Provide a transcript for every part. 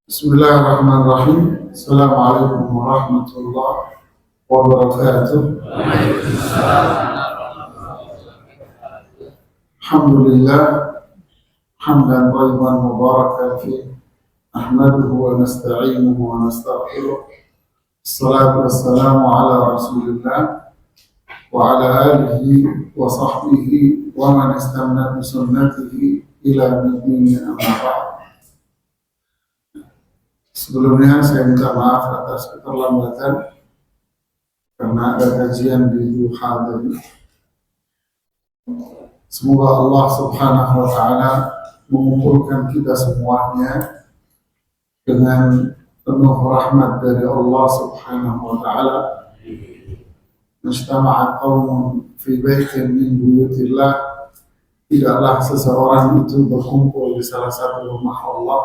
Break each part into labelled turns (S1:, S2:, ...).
S1: Bismillahirrahmanirrahim. Assalamualaikum warahmatullahi wabarakatuh. Alhamdulillah hamdan thayyiban mubarakan fi ahmaduhu wa nasta'inuhu wa nastaghfiruh. Assalatu wassalamu ala Rasulillah wa ala alihi wa sahbihi wa man istamna bi sunnatihi ila yaumil amma ba'd. Sebelumnya saya minta maaf atas keterlambatan karena ada kajian di duha tadi. Semoga Allah Subhanahu wa taala mengumpulkan kita semuanya dengan penuh rahmat dari Allah Subhanahu wa taala. Mujtama'a qaumun fi baitin min buyutillah, tidaklah seseorang itu berkumpul di salah satu rumah Allah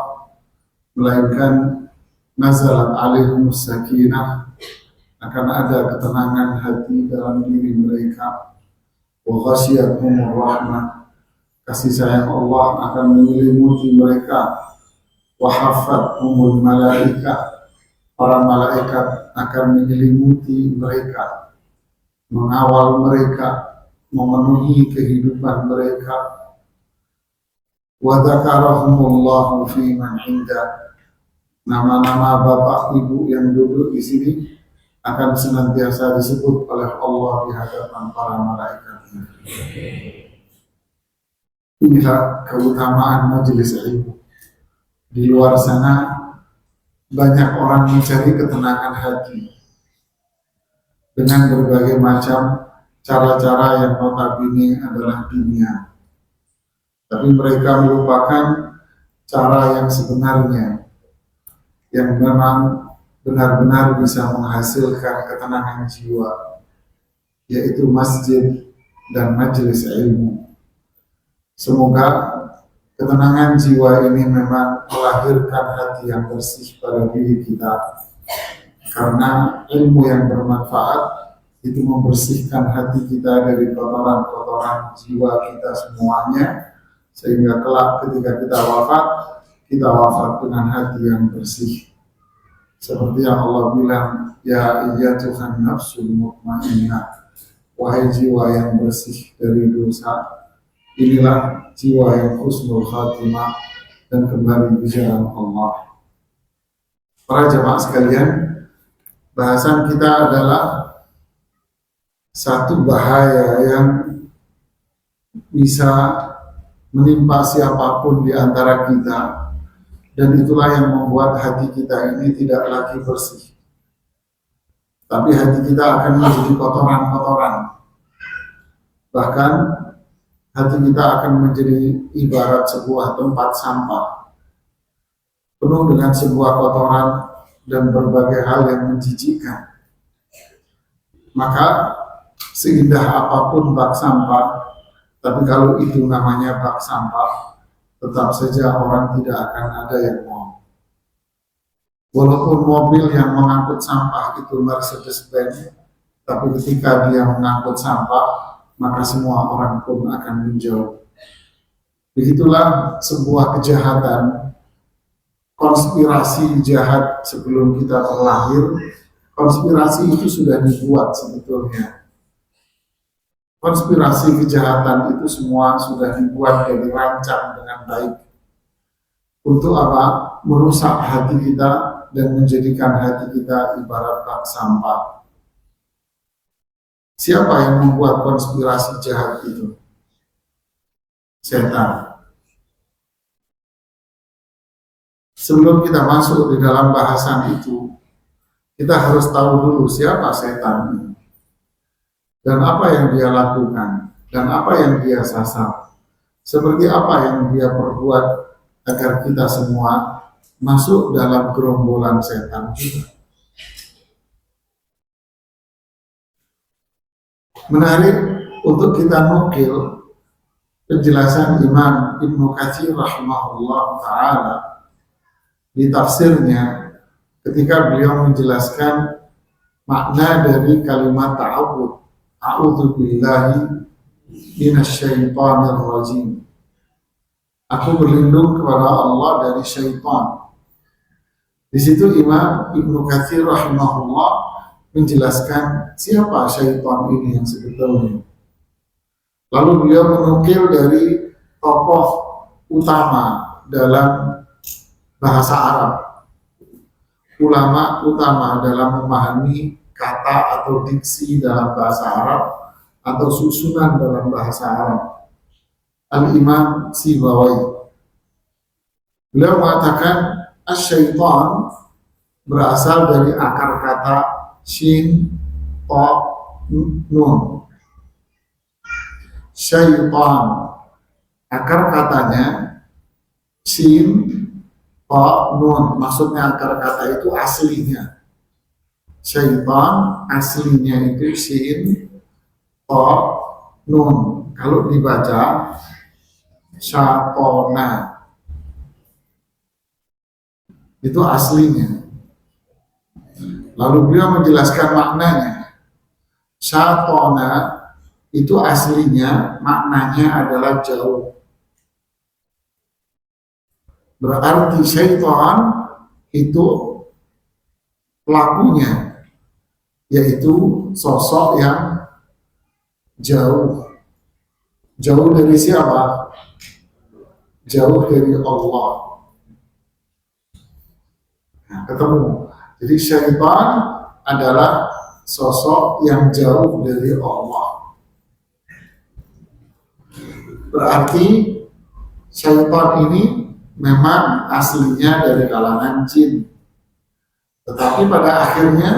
S1: melainkan nazalat alaihimus sakinah, akan ada ketenangan hati dalam diri mereka, wa ghasyiyatuhumur rahmah, kasih sayang Allah akan menyelimuti mereka, wa hafathumul malaikah, para malaikat akan menyelimuti mereka, mengawal mereka, memenuhi kehidupan mereka, wa dzakarahumullahu fi man indah, nama-nama bapak ibu yang duduk di sini akan senantiasa disebut oleh Allah di hadapan para malaikat. Inilah keutamaan majelis ilmu. Di luar sana banyak orang mencari ketenangan hati dengan berbagai macam cara-cara yang notabene adalah dunia. Tapi mereka melupakan cara yang sebenarnya, yang memang benar-benar bisa menghasilkan ketenangan jiwa, yaitu masjid dan majelis ilmu. Semoga ketenangan jiwa ini memang melahirkan hati yang bersih pada diri kita, karena ilmu yang bermanfaat itu membersihkan hati kita dari kotoran-kotoran jiwa kita semuanya, sehingga kelak ketika kita wafat dengan hati yang bersih. Seperti yang Allah bilang, ya ayyatuhan nafsul mutmainnah, wahai jiwa yang bersih dari dosa, inilah jiwa yang husnul khatimah dan kembali di jalan Allah. Para jamaah sekalian, bahasan kita adalah satu bahaya yang bisa menimpa siapapun di antara kita, dan itulah yang membuat hati kita ini tidak lagi bersih, tapi hati kita akan menjadi kotoran-kotoran. Bahkan hati kita akan menjadi ibarat sebuah tempat sampah, penuh dengan sebuah kotoran dan berbagai hal yang menjijikkan. Maka seindah apapun bak sampah, tapi kalau itu namanya bak sampah, tetap saja orang tidak akan ada yang mau. Walaupun mobil yang mengangkut sampah itu Mercedes-Benz, tapi ketika dia mengangkut sampah, maka semua orang pun akan menjauh. Begitulah sebuah kejahatan, konspirasi jahat sebelum kita terlahir. Konspirasi itu sudah dibuat sebetulnya. Konspirasi kejahatan itu semua sudah dibuat dan dirancang dengan baik. Untuk apa? Merusak hati kita dan menjadikan hati kita ibarat bak sampah. Siapa yang membuat konspirasi jahat itu? Setan. Sebelum kita masuk di dalam bahasan itu, kita harus tahu dulu siapa setan ini, dan apa yang dia lakukan, dan apa yang dia sasar, seperti apa yang dia perbuat agar kita semua masuk dalam gerombolan setan juga. Menarik untuk kita nukil penjelasan Imam Ibnu Katsir rahimahullah ta'ala di tafsirnya ketika beliau menjelaskan makna dari kalimat ta'awud. A'udzu billahi minasyaitonir rajim. Aku berlindung kepada Allah dari syaitan. Di situ Imam Ibnu Katsir rahimahullah menjelaskan siapa syaitan ini yang sebetulnya. Lalu beliau menukil dari tokoh utama dalam bahasa Arab, ulama utama dalam memahami kata atau diksi dalam bahasa Arab atau susunan dalam bahasa Arab, Al-Imam Sibawai. Beliau mengatakan asyaitan berasal dari akar kata shin, ta, nun. Syaitan, akar katanya shin, ta, nun. Maksudnya akar kata itu aslinya. Syaitan aslinya itu shin, ta, nun. Kalau dibaca syatona, itu aslinya. Lalu beliau menjelaskan maknanya. Syatona itu aslinya maknanya adalah jauh. Berarti syaitan itu pelakunya, yaitu sosok yang jauh. Jauh dari siapa? Jauh dari Allah. Nah, ketemu. Jadi syaitan adalah sosok yang jauh dari Allah. Berarti syaitan ini memang aslinya dari kalangan jin. Tetapi pada akhirnya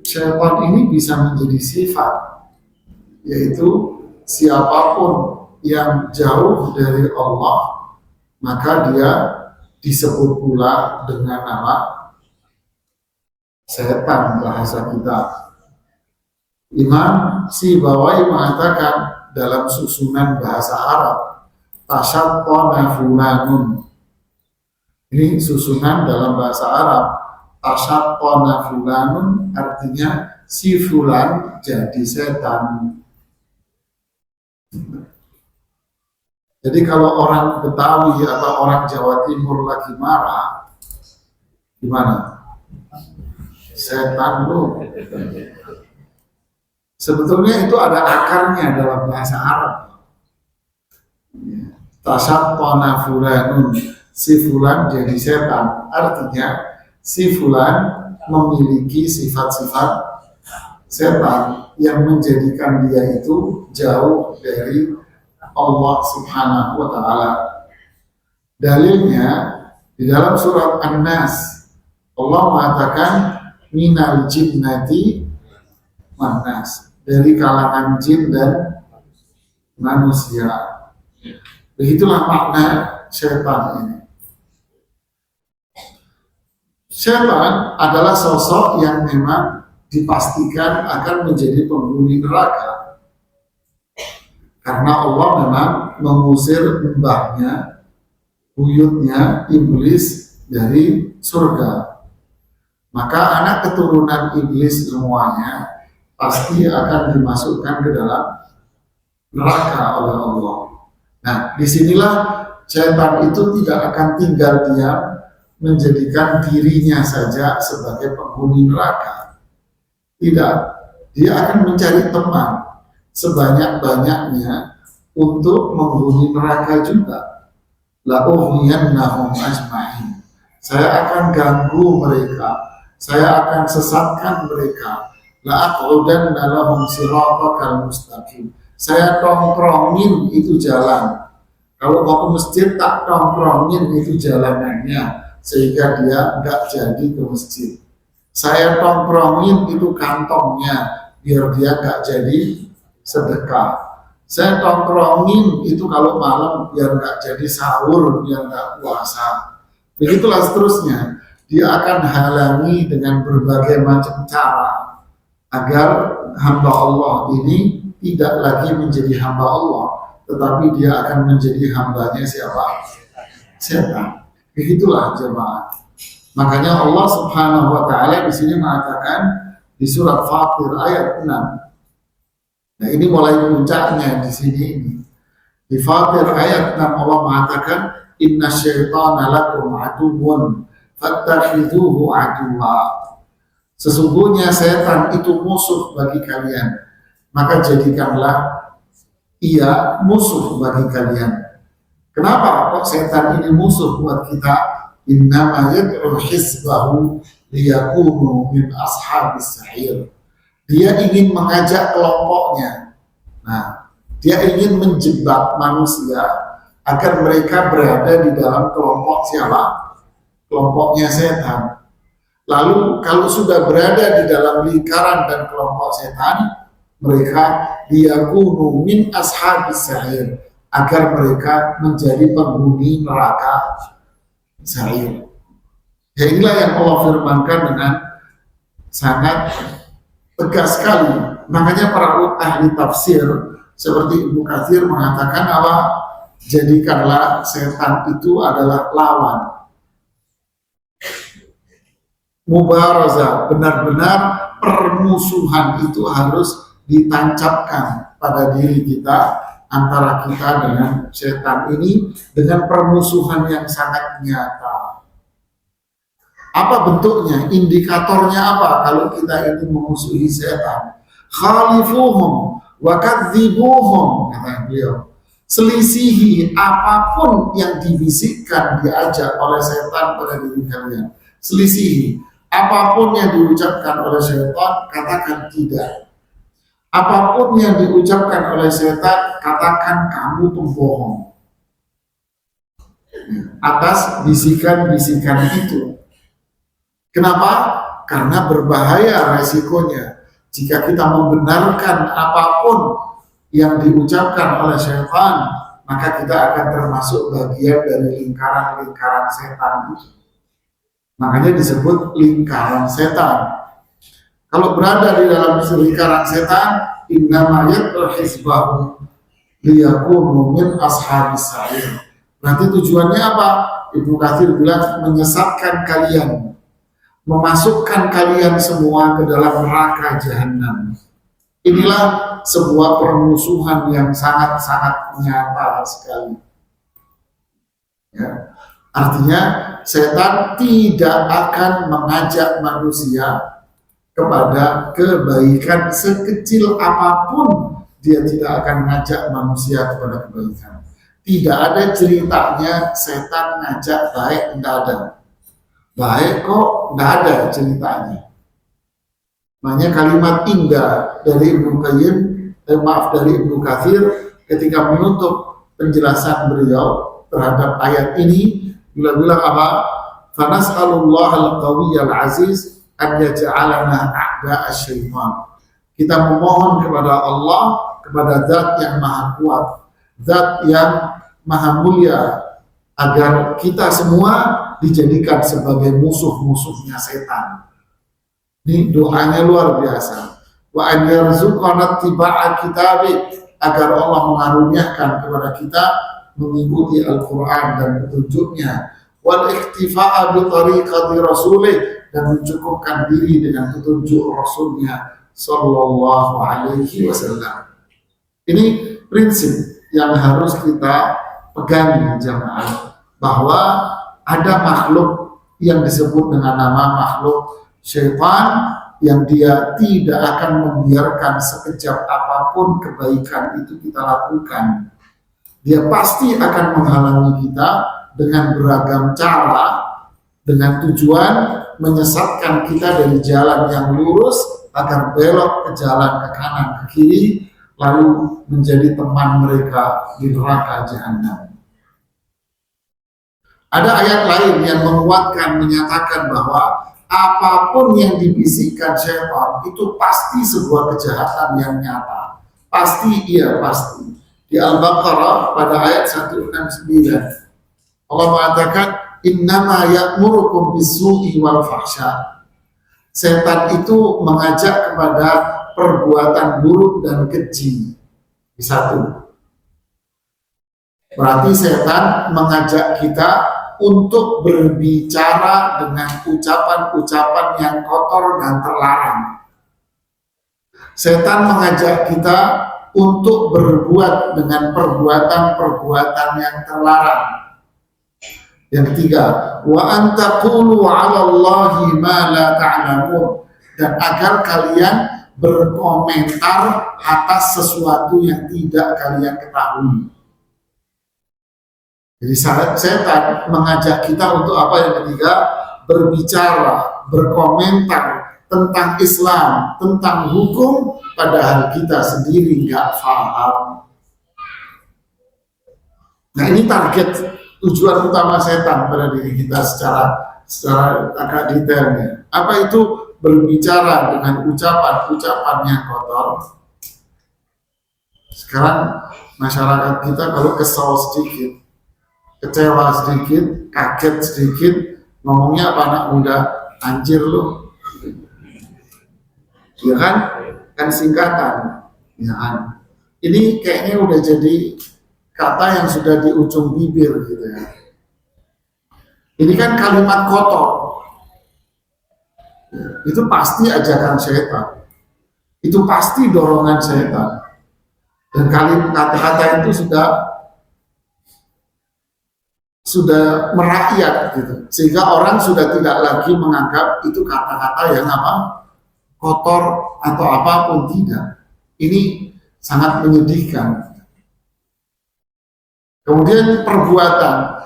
S1: syaitan ini bisa menjadi sifat, yaitu siapapun yang jauh dari Allah, maka dia disebut pula dengan nama setan bahasa kita. Imam Sibawai mengatakan dalam susunan bahasa Arab, tasyattana fulanun. Ini susunan dalam bahasa Arab. Tasyattana fulanun artinya si fulan jadi setan. Jadi kalau orang Betawi atau orang Jawa Timur lagi marah, gimana? Setan lu. Sebetulnya itu ada akarnya dalam bahasa Arab. Tasyattana fulanun, si fulan jadi setan. Artinya si fulan memiliki sifat-sifat setan yang menjadikan dia itu jauh dari Allah Subhanahu wa Ta'ala. Dalilnya di dalam surat An-Nas, Allah mengatakan minal jinnati wan nas, dari kalangan jin dan manusia. Begitulah makna syaitan ini. Syaitan adalah sosok yang memang dipastikan akan menjadi penghuni neraka, karena Allah memang mengusir mbahnya, buyutnya iblis dari surga. Maka anak keturunan iblis semuanya pasti akan dimasukkan ke dalam neraka oleh Allah. Nah, disinilah syaitan itu tidak akan tinggal diam menjadikan dirinya saja sebagai penghuni neraka. Tidak, dia akan mencari teman sebanyak-banyaknya untuk menghuni neraka juga. La ughwiyannahum ajma'in. Saya akan ganggu mereka. Saya akan sesatkan mereka. La aqudanna lahum siratal mustaqim. Saya tongkrongin itu jalan. Kalau mau ke masjid tak tongkrongin itu jalanannya sehingga dia enggak jadi ke masjid. Saya tongkrongin itu kantongnya biar dia enggak jadi sedekah. Saya tongkrongin itu kalau malam biar enggak jadi sahur, biar enggak puasa. Begitulah seterusnya. Dia akan halangi dengan berbagai macam cara agar hamba Allah ini tidak lagi menjadi hamba Allah, tetapi dia akan menjadi hambanya siapa? Setan. Begitulah jemaah. Makanya Allah Subhanahu wa Ta'ala di sini mengatakan di surat Fatir ayat 6. Nah, ini mulai puncaknya di sini ini. Di Fatir ayat 6 Allah mengatakan inna syaitana lakum aduwwun fattakhidhuhu aduwwa. Sesungguhnya setan itu musuh bagi kalian, maka jadikanlah ia musuh bagi kalian. Kenapa kok setan ini musuh buat kita? Innama yad'u hizbahu liyakunu min ashabis sa'ir. Dia ingin mengajak kelompoknya. Nah, dia ingin menjebak manusia agar mereka berada di dalam kelompok siapa? Kelompoknya setan. Lalu kalau sudah berada di dalam lingkaran dan kelompok setan, mereka liyakunu min ashabis sa'ir, agar mereka menjadi penghuni neraka sa'ir. Ya, inilah yang Allah firmankan dengan sangat tegas sekali. Makanya para ahli tafsir seperti Ibnu Katsir mengatakan apa? Jadikanlah setan itu adalah lawan. Mubarazah, benar-benar permusuhan itu harus ditancapkan pada diri kita, antara kita dengan setan ini, dengan permusuhan yang sangat nyata. Apa bentuknya? Indikatornya apa kalau kita ini memusuhi setan? Khalifuhum wa kadzibuhum, kata beliau. Selisihi apapun yang dibisikkan, diajak oleh setan pada diri kalian. Selisihi apapun yang diucapkan oleh setan, katakan tidak. Apapun yang diucapkan oleh setan, katakan kamu pembohong atas bisikan-bisikan itu. Kenapa? Karena berbahaya resikonya. Jika kita membenarkan apapun yang diucapkan oleh setan, maka kita akan termasuk bagian dari lingkaran-lingkaran setan itu. Makanya disebut lingkaran setan. Kalau berada di dalam lingkaran setan, innama yad'u hizbahu liyakunu min ashabis sa'ir. Nanti tujuannya apa? Ibnu Katsir bilang menyesatkan kalian, memasukkan kalian semua ke dalam neraka jahanam. Inilah sebuah permusuhan yang sangat-sangat nyata sekali. Ya. Artinya setan tidak akan mengajak manusia kepada kebaikan sekecil apapun. Dia tidak akan mengajak manusia kepada kebaikan. Tidak ada ceritanya setan ngajak baik, tidak ada. Baik kok, tidak ada ceritanya. Makanya kalimat indah dari dari Ibnu Katsir ketika menutup penjelasan beliau terhadap ayat ini, beliau bilang apa? Fanas'alullah al-qawiyyal aziz an yaj'alana a'da asy-syaitan. Kita memohon kepada Allah, kepada Zat yang maha kuat, Zat yang maha mulia, agar kita semua dijadikan sebagai musuh-musuhnya setan. Ini doanya luar biasa. Wa an yarzuqana ittiba'a kitabi, agar Allah mengaruniakan kepada kita mengikuti Al-Quran dan petunjuknya, wal iktifa'a bi tariqati rasulih, dan mencukupkan diri dengan petunjuk Rasulnya Sallallahu Alaihi Wasallam. Ini prinsip yang harus kita pegang, jamaah, bahwa ada makhluk yang disebut dengan nama makhluk syaitan, yang dia tidak akan membiarkan sekejap apapun kebaikan itu kita lakukan. Dia pasti akan menghalangi kita dengan beragam cara, dengan tujuan menyesatkan kita dari jalan yang lurus agar belok ke jalan ke kanan ke kiri, lalu menjadi teman mereka di neraka jahanam. Ada ayat lain yang menguatkan, menyatakan bahwa apapun yang dibisikkan syaitan itu pasti sebuah kejahatan yang nyata. Pasti, iya pasti. Di Al-Baqarah pada ayat 169 Allah mengatakan, innama ya'murukum bis-su'i wal fahsya. Setan itu mengajak kepada perbuatan buruk dan keji. Satu. Berarti setan mengajak kita untuk berbicara dengan ucapan-ucapan yang kotor dan terlarang. Setan mengajak kita untuk berbuat dengan perbuatan-perbuatan yang terlarang. Yang ketiga, wa antaqulu 'ala Allahi ma la ta'lamun, dan agar kalian berkomentar atas sesuatu yang tidak kalian ketahui. Jadi setan mengajak kita untuk apa? Yang ketiga, berbicara, berkomentar tentang Islam, tentang hukum, padahal kita sendiri nggak paham. Nah, ini target tujuan utama setan pada diri kita secara agak detailnya. Apa itu? Berbicara dengan ucapan-ucapan yang kotor. Sekarang masyarakat kita kalau kesal sedikit, kecewa sedikit, kaget sedikit, ngomongnya apa anak muda? Anjir lu. Ya kan? Kan singkatan. Ya kan? Ini kayaknya udah jadi kata yang sudah di ujung bibir gitu ya. Ini kan kalimat kotor. Ya, itu pasti ajakan setan. Itu pasti dorongan setan. Dan kata-kata itu sudah merakyat gitu, sehingga orang sudah tidak lagi menganggap itu kata-kata yang apa, kotor atau apapun. Tidak. Ini sangat menyedihkan. Kemudian perbuatan.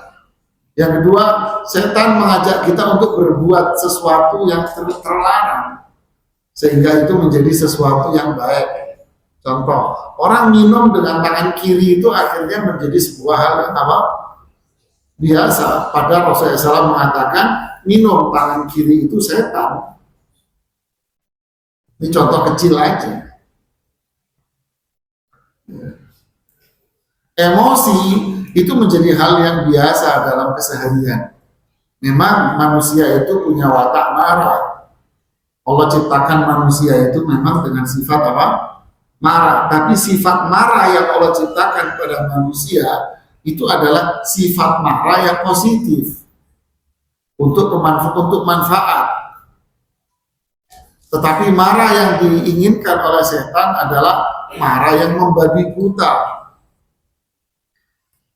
S1: Yang kedua, setan mengajak kita untuk berbuat sesuatu yang terlarang, sehingga itu menjadi sesuatu yang baik. Contoh, orang minum dengan tangan kiri itu akhirnya menjadi sebuah hal yang apa? Biasa. Padahal Rasulullah SAW mengatakan minum tangan kiri itu setan. Ini contoh kecil aja. Emosi itu menjadi hal yang biasa dalam keseharian. Memang manusia itu punya watak marah. Allah ciptakan manusia itu memang dengan sifat apa? Marah. Tapi sifat marah yang Allah ciptakan pada manusia itu adalah sifat marah yang positif untuk manfaat. Tetapi marah yang diinginkan oleh setan adalah marah yang membabi buta.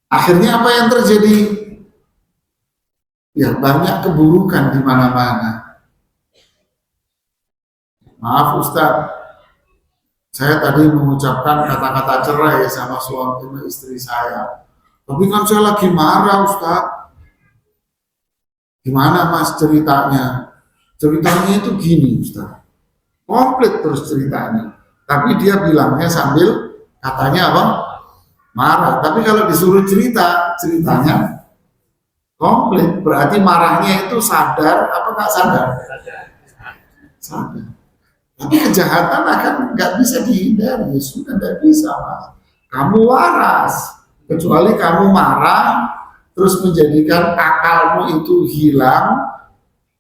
S1: Akhirnya apa yang terjadi? Ya, banyak keburukan di mana-mana. Maaf Ustaz, saya tadi mengucapkan kata-kata cerai sama suami istri saya. Tapi kan saya lagi marah Ustaz. Gimana Mas ceritanya? Ceritanya itu gini Ustaz. Komplit terus ceritanya. Tapi dia bilangnya sambil katanya apa? Marah. Tapi kalau disuruh ceritanya komplit. Berarti marahnya itu sadar apa nggak sadar? Sadar. Tapi kejahatan akan nggak bisa dihindari. Sudah nggak bisa Mas. Kamu waras. Kecuali kamu marah, terus menjadikan akalmu itu hilang.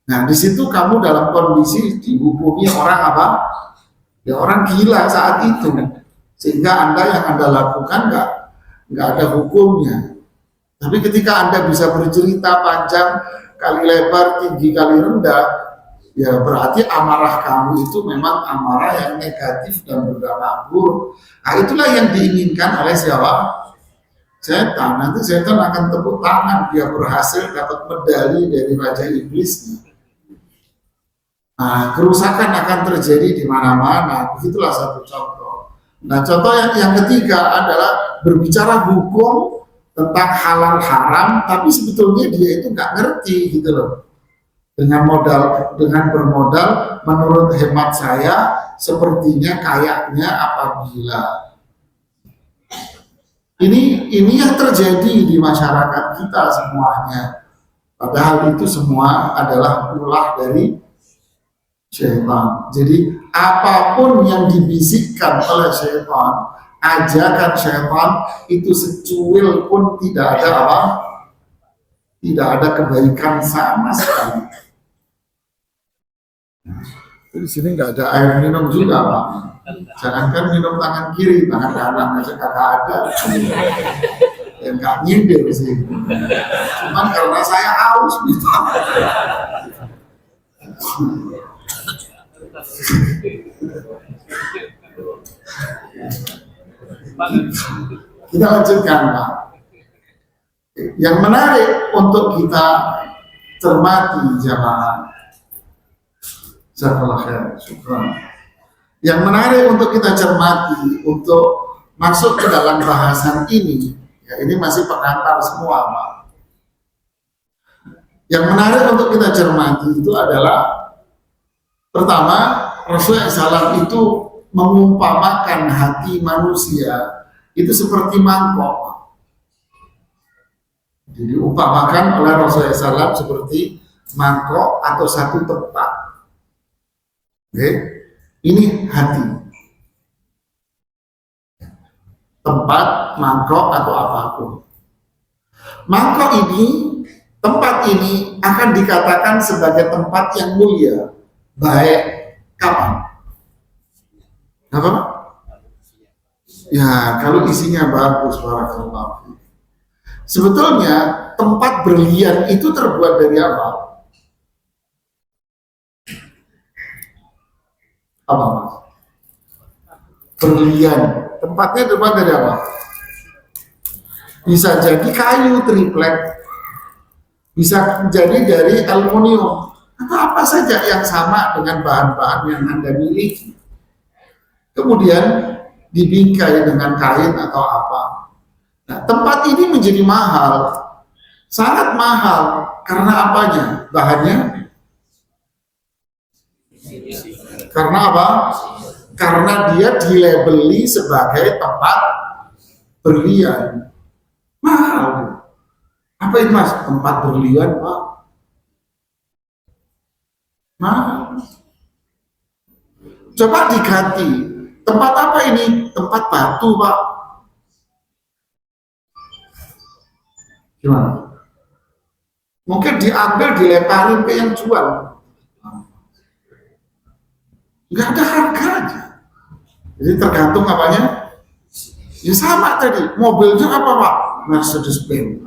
S1: Nah, di situ kamu dalam kondisi dihukumi orang apa? Ya orang gila saat itu. Sehingga yang Anda lakukan nggak ada hukumnya. Tapi ketika Anda bisa bercerita panjang kali lebar, tinggi kali rendah, ya berarti amarah kamu itu memang amarah yang negatif dan berdampak buruk. Nah, itulah yang diinginkan oleh siapa? Setan. Nanti setan akan tepuk tangan, dia berhasil dapat medali dari Raja Iblisnya. Nah, kerusakan akan terjadi di mana-mana. Begitulah satu contoh. Nah, contoh yang ketiga adalah berbicara hukum tentang halal haram, tapi sebetulnya dia itu nggak ngerti gitu loh. Dengan bermodal, menurut hemat saya, sepertinya kayaknya apabila ini yang terjadi di masyarakat kita semuanya. Padahal itu semua adalah ulah dari syaitan. Jadi apapun yang dibisikkan oleh syaitan, ajakan syaitan itu secuil pun tidak ada apa? Tidak ada kebaikan sama sekali. Di sini nggak ada air minum juga Pak. Jangankan minum tangan kiri, tangan kanan aja kagak ada. Ya nggak nyindir sih. Cuman karena saya haus gitu. Kita lanjutkan Pak. Yang menarik untuk kita cermati jamaah. Jazakallahu khair. Syukran. Yang menarik untuk kita cermati untuk masuk ke dalam bahasan ini, ya ini masih pengantar semua, Pak. Yang menarik untuk kita cermati itu adalah pertama, Rasulullah SAW itu mengumpamakan hati manusia itu seperti mangkok. Jadi diumpamakan oleh Rasulullah SAW seperti mangkok atau satu tempat. Oke, ini hati. Tempat, mangkok atau apapun. Mangkok ini, tempat ini akan dikatakan sebagai tempat yang mulia. Baik, kapan? Apa? Ya, kalau isinya bagus, barakallahu. Sebetulnya tempat berlian itu terbuat dari apa? Apa, Mas? Berlian. Tempatnya terbuat dari apa? Bisa jadi kayu triplek, bisa jadi dari aluminium, atau apa saja yang sama dengan bahan-bahan yang Anda miliki. Kemudian dibingkai dengan kain atau apa. Nah, tempat ini menjadi mahal, sangat mahal. Karena apanya? Bahannya? Karena apa? Karena dia dilabeli sebagai tempat berlian. Mahal. Apa itu, Mas? Tempat berlian, Pak? Mahal. Coba diganti. Tempat apa ini? Tempat batu, Pak. Gimana? Mungkin diambil, dilemparin ke yang jual. Nggak ada harganya. Jadi tergantung apanya. Ya sama tadi. Mobilnya apa, Pak? Mercedes-Benz.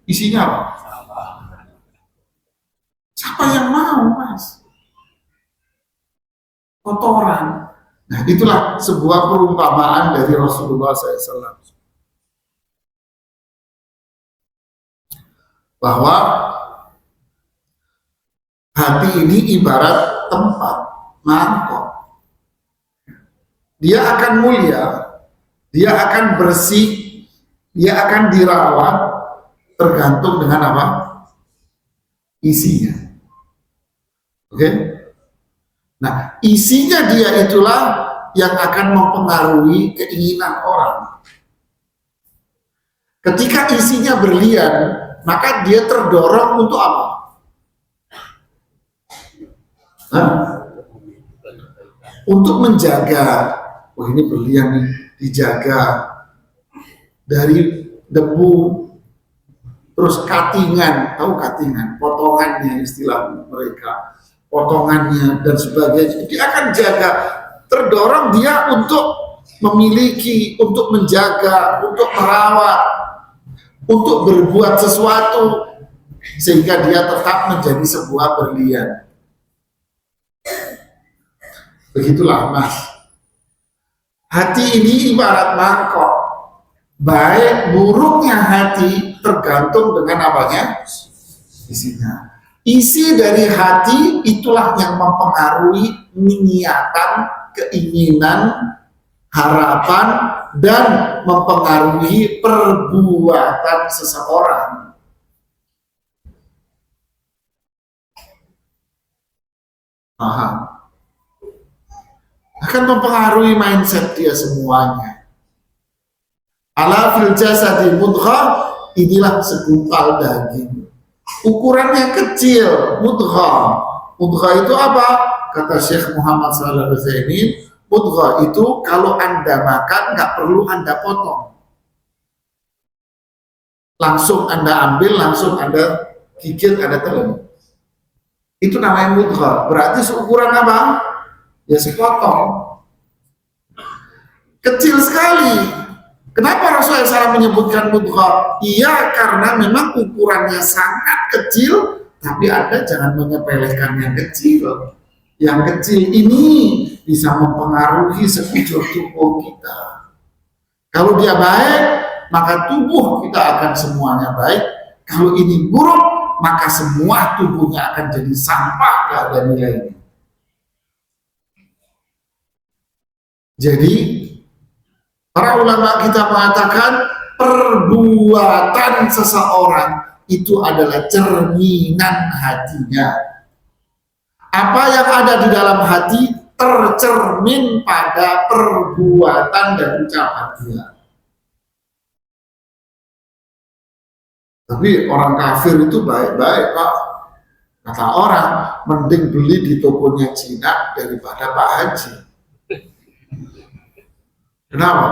S1: Isinya apa? Siapa yang mau, Mas? Kotoran. Nah, itulah sebuah perumpamaan dari Rasulullah SAW. Bahwa hati ini ibarat tempat, mangkok. Dia akan mulia, dia akan bersih, dia akan dirawat, tergantung dengan apa? Isinya. Oke? Nah, isinya dia itulah yang akan mempengaruhi keinginan orang. Ketika isinya berlian, maka dia terdorong untuk apa? Untuk menjaga. Wah, ini berlian nih, dijaga dari debu, terus cuttingan, tahu cuttingan, potongannya istilah mereka, potongannya dan sebagainya. Dia akan jaga, terdorong dia untuk memiliki, untuk menjaga, untuk merawat, untuk berbuat sesuatu sehingga dia tetap menjadi sebuah berlian. Begitulah, Mas. Hati ini ibarat mangkok. Baik buruknya hati tergantung dengan apanya? Isinya. Isi dari hati itulah yang mempengaruhi niatan, keinginan, harapan, dan mempengaruhi perbuatan seseorang. Paham? Akan mempengaruhi mindset dia semuanya. Ala fil jasadi mudghah, inilah segumpal daging. Ukurannya kecil, mudghah. Mudghah itu apa? Kata Syekh Muhammad Shalih Al-Utsaimin, mudghah itu kalau Anda makan nggak perlu Anda potong. Langsung Anda ambil, langsung Anda gigit, Anda telan. Itu namanya mudghah. Berarti seukuran apa? Ya sepotong. Kecil sekali. Kenapa Rasulullah SAW menyebutkan mudghah? Iya, karena memang ukurannya sangat kecil, tapi Anda jangan menyepelekan yang kecil. Yang kecil ini bisa mempengaruhi sekujur tubuh kita. Kalau dia baik, maka tubuh kita akan semuanya baik. Kalau ini buruk, maka semua tubuhnya akan jadi sampah, gak ada nilainya. Jadi para ulama kita mengatakan perbuatan seseorang itu adalah cerminan hatinya. Apa yang ada di dalam hati tercermin pada perbuatan dan ucapan dia. Tapi orang kafir itu baik-baik, Pak. Kata orang, mending beli di tokonya Cina daripada Pak Haji. Kenapa?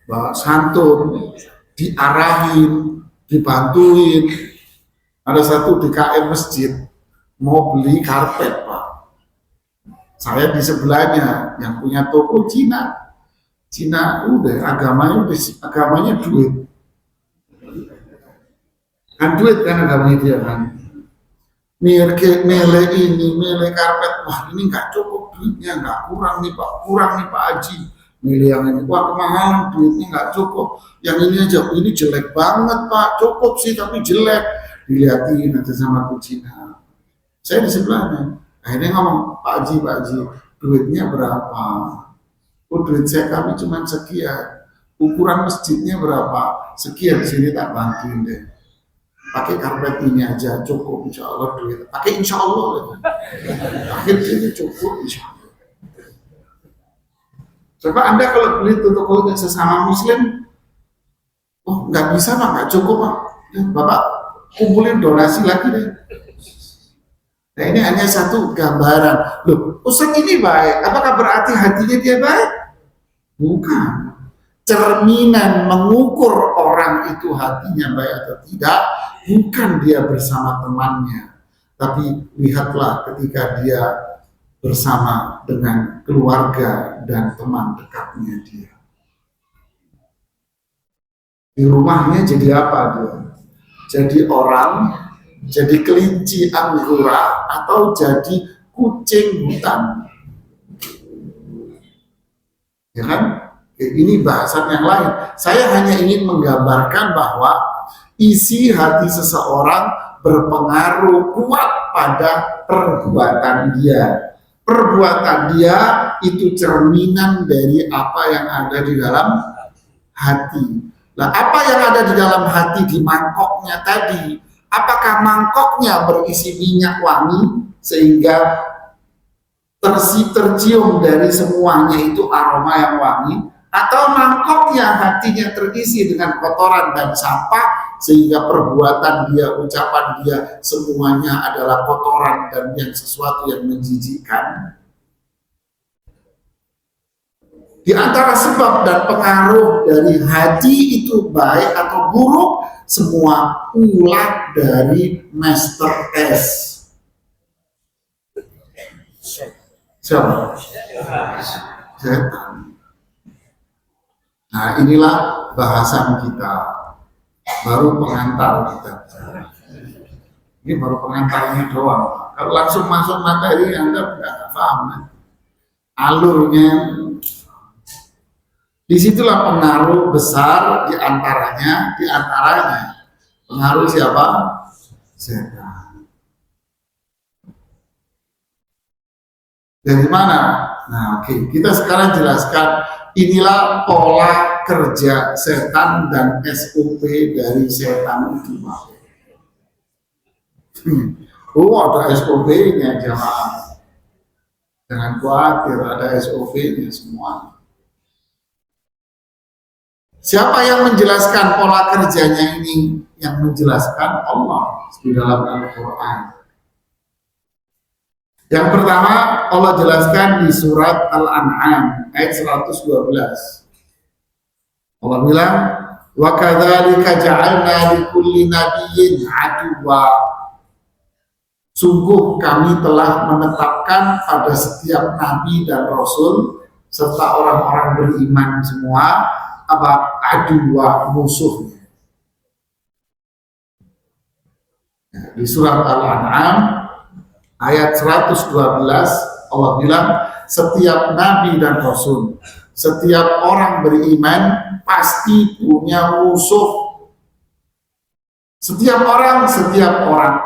S1: Pak santun, diarahin, dibantuin. Ada satu DKM masjid mau beli karpet, Pak. Saya di sebelahnya yang punya toko Cina. Cina udah agamanya duit. Kan duit kan agamanya dia kan. Mele ini, mele karpet, wah ini nggak cukup duitnya, nggak kurang nih Pak Haji. Mele yang ini, wah kemahalan duitnya nggak cukup. Yang ini aja, ini jelek banget Pak, cukup sih tapi jelek. Dilihatin nanti sama Cina. Saya di sebelahnya. Akhirnya ngomong, Pak Haji, duitnya berapa? Oh duit kami cuma sekian. Ukuran masjidnya berapa? Sekian, sini tak bantuin deh. Pakai karpet ini aja cukup, insya Allah duit. Pakai insya Allah. Pakai ini cukup, insya Allah. Coba Anda kalau beli toko sesama Muslim, oh nggak bisa Pak, nggak cukup Pak. Ya, Bapak kumpulin donasi lagi deh. Nah ini hanya satu gambaran. Loh, Ustaz ini baik. Apakah berarti hatinya dia baik? Bukan. Cerminan mengukur orang itu hatinya baik atau tidak, bukan dia bersama temannya, tapi lihatlah ketika dia bersama dengan keluarga dan teman dekatnya dia. Di rumahnya jadi apa dia? Jadi orang, jadi kelinci anggora, atau jadi kucing hutan. Ya kan? Ini bahasan yang lain. Saya hanya ingin menggambarkan bahwa isi hati seseorang berpengaruh kuat pada perbuatan dia. Perbuatan dia itu cerminan dari apa yang ada di dalam hati. Nah, apa yang ada di dalam hati di mangkoknya tadi? Apakah mangkoknya berisi minyak wangi sehingga tercium dari semuanya itu aroma yang wangi? Atau mangkoknya hatinya terisi dengan kotoran dan sampah sehingga perbuatan dia, ucapan dia semuanya adalah kotoran dan yang sesuatu yang menjijikkan. Di antara sebab dan pengaruh dari hati itu baik atau buruk, semua ulat dari Master S. Siapa? Setan. Nah inilah bahasan kita, baru pengantar kita. Ini baru pengantarnya doang. Kalau langsung masuk materi Anda nggak paham. Alurnya, disitulah pengaruh besar diantaranya pengaruh siapa? Setan. Dari mana? Nah oke, kita sekarang jelaskan. Inilah pola kerja setan dan SOP dari setan itu. Oh ada SOP-nya jamaah. Jangan khawatir, ada SOP-nya semua. Siapa yang menjelaskan pola kerjanya ini? Yang menjelaskan Allah di dalam Al-Quran. Yang pertama Allah jelaskan di surat Al-An'am ayat 112. Allah bilang, wa kadzalika ja'alna likulli nabiyyin aduwwa. Sungguh kami telah menetapkan pada setiap nabi dan rasul serta orang-orang beriman semua apa aduwwa, musuhnya. Di surat Al-An'am ayat 112 Allah bilang setiap nabi dan rasul Setiap orang beriman pasti punya musuh. Setiap orang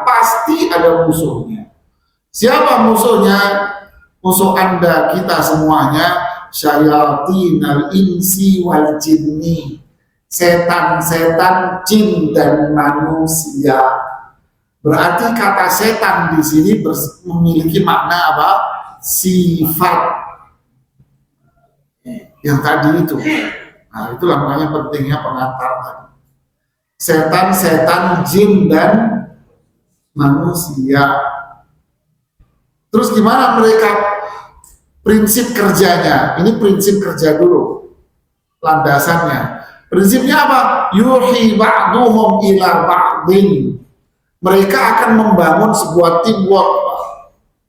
S1: pasti ada musuhnya. Siapa musuhnya? Musuh Anda, kita semuanya, syayatinal insi wal jinni, setan-setan jin dan manusia. Berarti kata setan di sini memiliki makna apa? Sifat. Yang tadi itu. Nah, itulah makanya pentingnya pengantar tadi. Setan-setan jin dan manusia. Terus gimana mereka prinsip kerjanya? Ini prinsip kerja dulu, landasannya. Prinsipnya apa? Yuhi ba'duhum ila ba'din. Mereka akan membangun sebuah teamwork,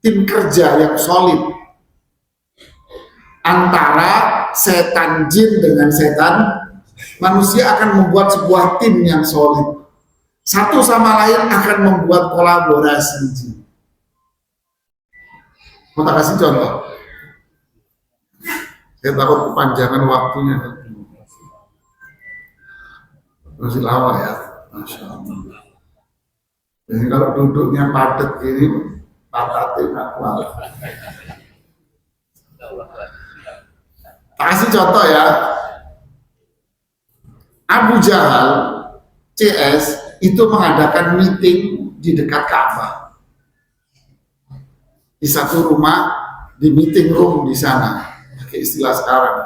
S1: tim kerja yang solid antara setan jin dengan setan manusia, akan membuat sebuah tim yang solid. Satu sama lain akan membuat kolaborasi. Mau tak kasih contoh? Saya takut kepanjangan waktunya. Masih lama ya, Masya Allah. Jadi kalau duduknya padat gini, patatnya nggak kuat. Kasih contoh ya. Abu Jahal CS itu mengadakan meeting di dekat Ka'bah. Di satu rumah, di meeting room di sana, pakai istilah sekarang.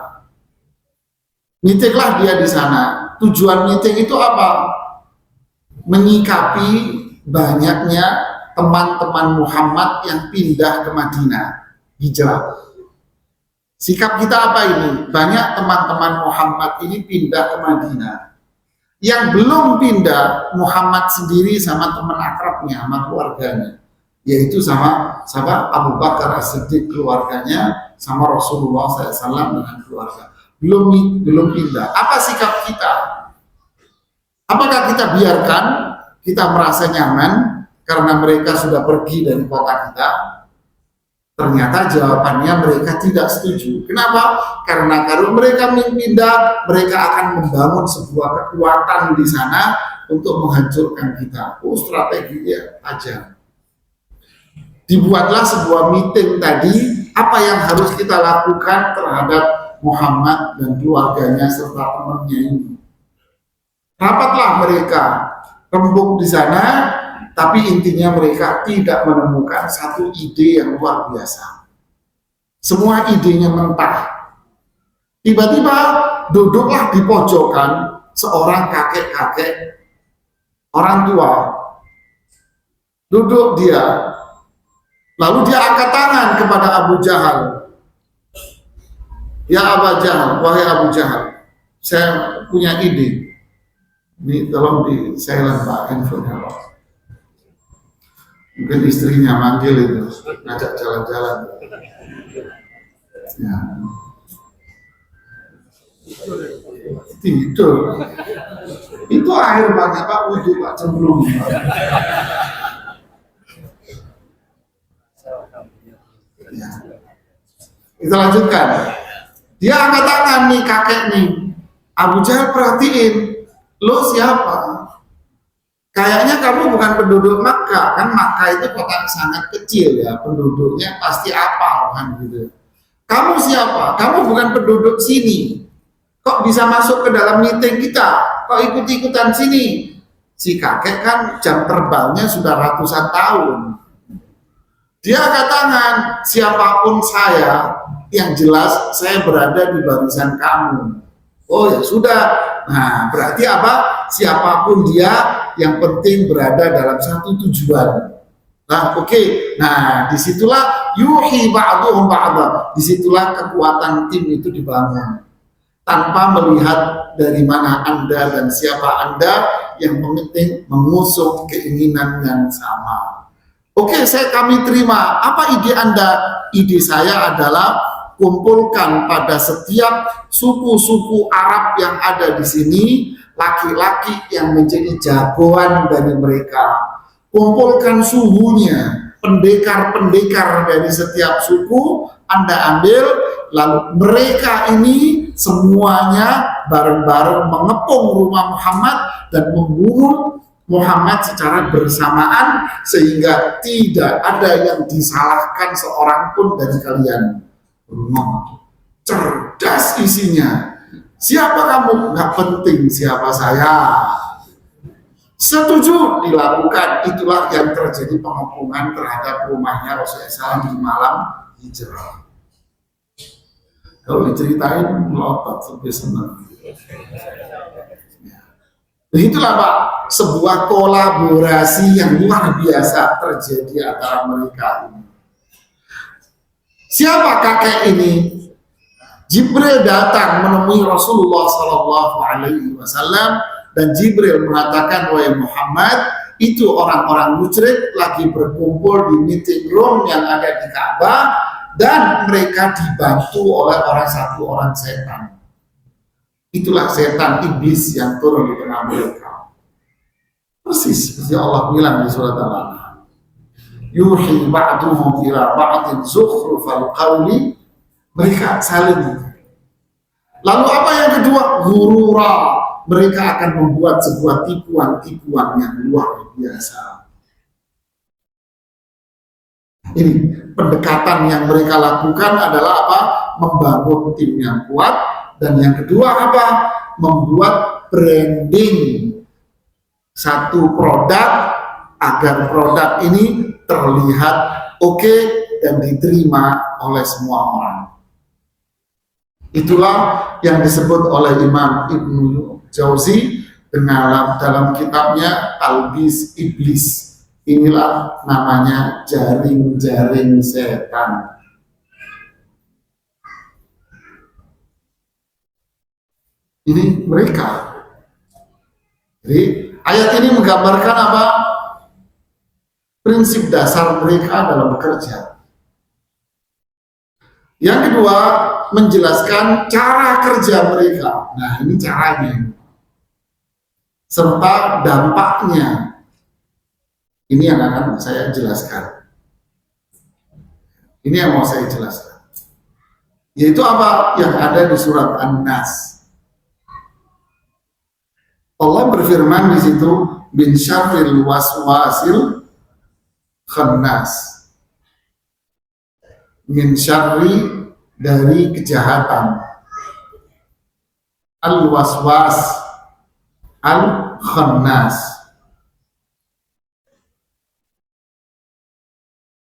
S1: Meetinglah dia di sana. Tujuan meeting itu apa? Menyikapi banyaknya teman-teman Muhammad yang pindah ke Madinah, hijrah. Sikap kita apa ini? Banyak teman-teman Muhammad ini pindah ke Madinah. Yang belum pindah, Muhammad sendiri sama teman akrabnya, sama keluarganya, yaitu sama Abu Bakar As-Siddiq keluarganya, sama Rasulullah SAW dengan keluarga. Belum pindah. Apa sikap kita? Apakah kita biarkan kita merasa nyaman karena mereka sudah pergi dari kota kita? Ternyata jawabannya mereka tidak setuju. Kenapa? Karena kalau mereka pindah, mereka akan membangun sebuah kekuatan di sana untuk menghancurkan kita. Oh, strateginya aja. Dibuatlah sebuah meeting tadi, apa yang harus kita lakukan terhadap Muhammad dan keluarganya serta temannya ini. Rapatlah mereka, rembuk di sana, tapi intinya mereka tidak menemukan satu ide yang luar biasa. Semua idenya mentah. Tiba-tiba duduklah di pojokan seorang kakek-kakek, orang tua. Duduk dia. Lalu dia angkat tangan kepada Abu Jahal. Ya Abu Jahal, wahai Abu Jahal, saya punya ide. Ini tolong di silent Pak, handphonenya Pak. Mungkin istrinya manggil itu, ngajak jalan-jalan. Ya. Tidur. Itu air banyak Pak, wudhu Pak, cemplung. Ya. Kita lanjutkan. Dia angkat tangan nih kakek nih. Abu Jahal perhatiin, lo siapa? Kayaknya kamu bukan penduduk Makkah, kan Makkah itu kota sangat kecil ya, penduduknya pasti apal kan gitu. Kamu siapa? Kamu bukan penduduk sini. Kok bisa masuk ke dalam meeting kita? Kok ikut-ikutan sini? Si kakek kan jam terbangnya sudah ratusan tahun. Dia angkat tangan, siapapun saya, yang jelas saya berada di barisan kamu. Oh ya sudah. Nah, berarti apa? Siapapun dia, yang penting berada dalam satu tujuan. Nah, oke. Nah, disitulah yuhi ba'duhum ba'da. Disitulah kekuatan tim itu dibangun. Tanpa melihat dari mana Anda dan siapa Anda, yang penting mengusung keinginan yang sama. Oke, kami terima. Apa ide Anda? Ide saya adalah kumpulkan pada setiap suku-suku Arab yang ada di sini laki-laki yang menjadi jagoan dari mereka. Kumpulkan suhunya, pendekar-pendekar dari setiap suku Anda ambil, lalu mereka ini semuanya bareng-bareng mengepung rumah Muhammad dan membunuh Muhammad secara bersamaan, sehingga tidak ada yang disalahkan seorang pun dari kalian. Cerdas isinya. Siapa kamu? Nggak penting siapa saya. Setuju dilakukan. Itulah yang terjadi pengepungan terhadap rumahnya Rasulullah SAW di malam hijrah. Kalau diceritain melotot lebih senang. Itulah Pak, sebuah kolaborasi yang luar biasa terjadi antara mereka ini. Siapa kakek ini? Jibril datang menemui Rasulullah SAW dan Jibril mengatakan, wahai Muhammad, itu orang-orang musyrik lagi berkumpul di meeting room yang ada di Ka'bah dan mereka dibantu oleh satu orang setan. Itulah setan iblis yang turun di tengah mereka. Persis seperti Allah bilang di surat Al-An'am. Yuhi ba'duhum ila ba'din zukhrufal qawli. Mereka saling. Lalu apa yang kedua? Ghurura. Mereka akan membuat sebuah tipuan-tipuan yang luar biasa. Ini pendekatan yang mereka lakukan adalah apa? Membangun tim yang kuat. Dan yang kedua apa? Membuat branding satu produk agar produk ini terlihat oke dan diterima oleh semua orang. Itulah yang disebut oleh Imam Ibnu Jauzi dalam kitabnya Talbis Iblis. Inilah namanya jaring-jaring setan. Ini mereka. Jadi ayat ini menggambarkan apa? Prinsip dasar mereka dalam bekerja. Yang kedua, menjelaskan cara kerja mereka. Nah, ini caranya. Serta dampaknya. Ini yang akan saya jelaskan. Ini yang mau saya jelaskan. Yaitu apa? Yang ada di surat An-Nas. Allah berfirman di situ, min syarril waswasil khannas. Min syarri, dari kejahatan. Al-waswas al-khannas.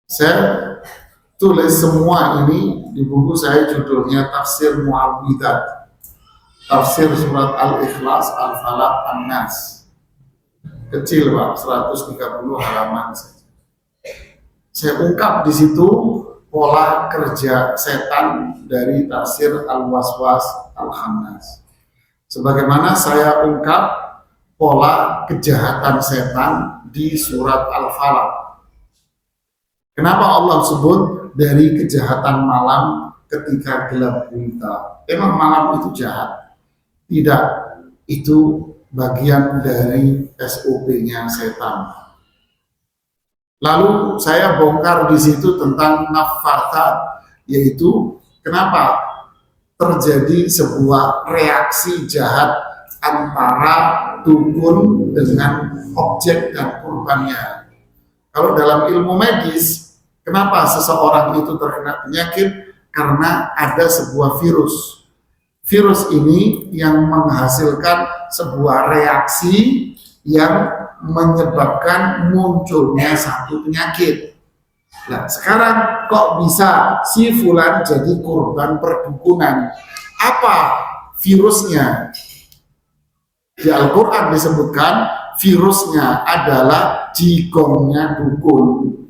S1: Saya tulis semua ini di buku saya, judulnya Tafsir Mu'awwidat. Tafsir surat Al-Ikhlas, Al-Falaq, An-Nas. Kecil Pak, 130 halaman saja. Saya ungkap di situ pola kerja setan dari tafsir Al-Waswas Al-Khannas. Sebagaimana saya ungkap pola kejahatan setan di surat Al-Falaq. Kenapa Allah sebut dari kejahatan malam ketika gelap gulita? Emang malam itu jahat? Tidak, itu bagian dari SOP-nya setan. Lalu saya bongkar di situ tentang naffathat, yaitu kenapa terjadi sebuah reaksi jahat antara dukun dengan objek dan korbannya. Kalau dalam ilmu medis, kenapa seseorang itu terkena penyakit? Karena ada sebuah virus. Virus ini yang menghasilkan sebuah reaksi yang menyebabkan munculnya satu penyakit. Nah, sekarang kok bisa si fulan jadi korban perdukunan? Apa virusnya? Di Al-Quran disebutkan virusnya adalah jigongnya dukun.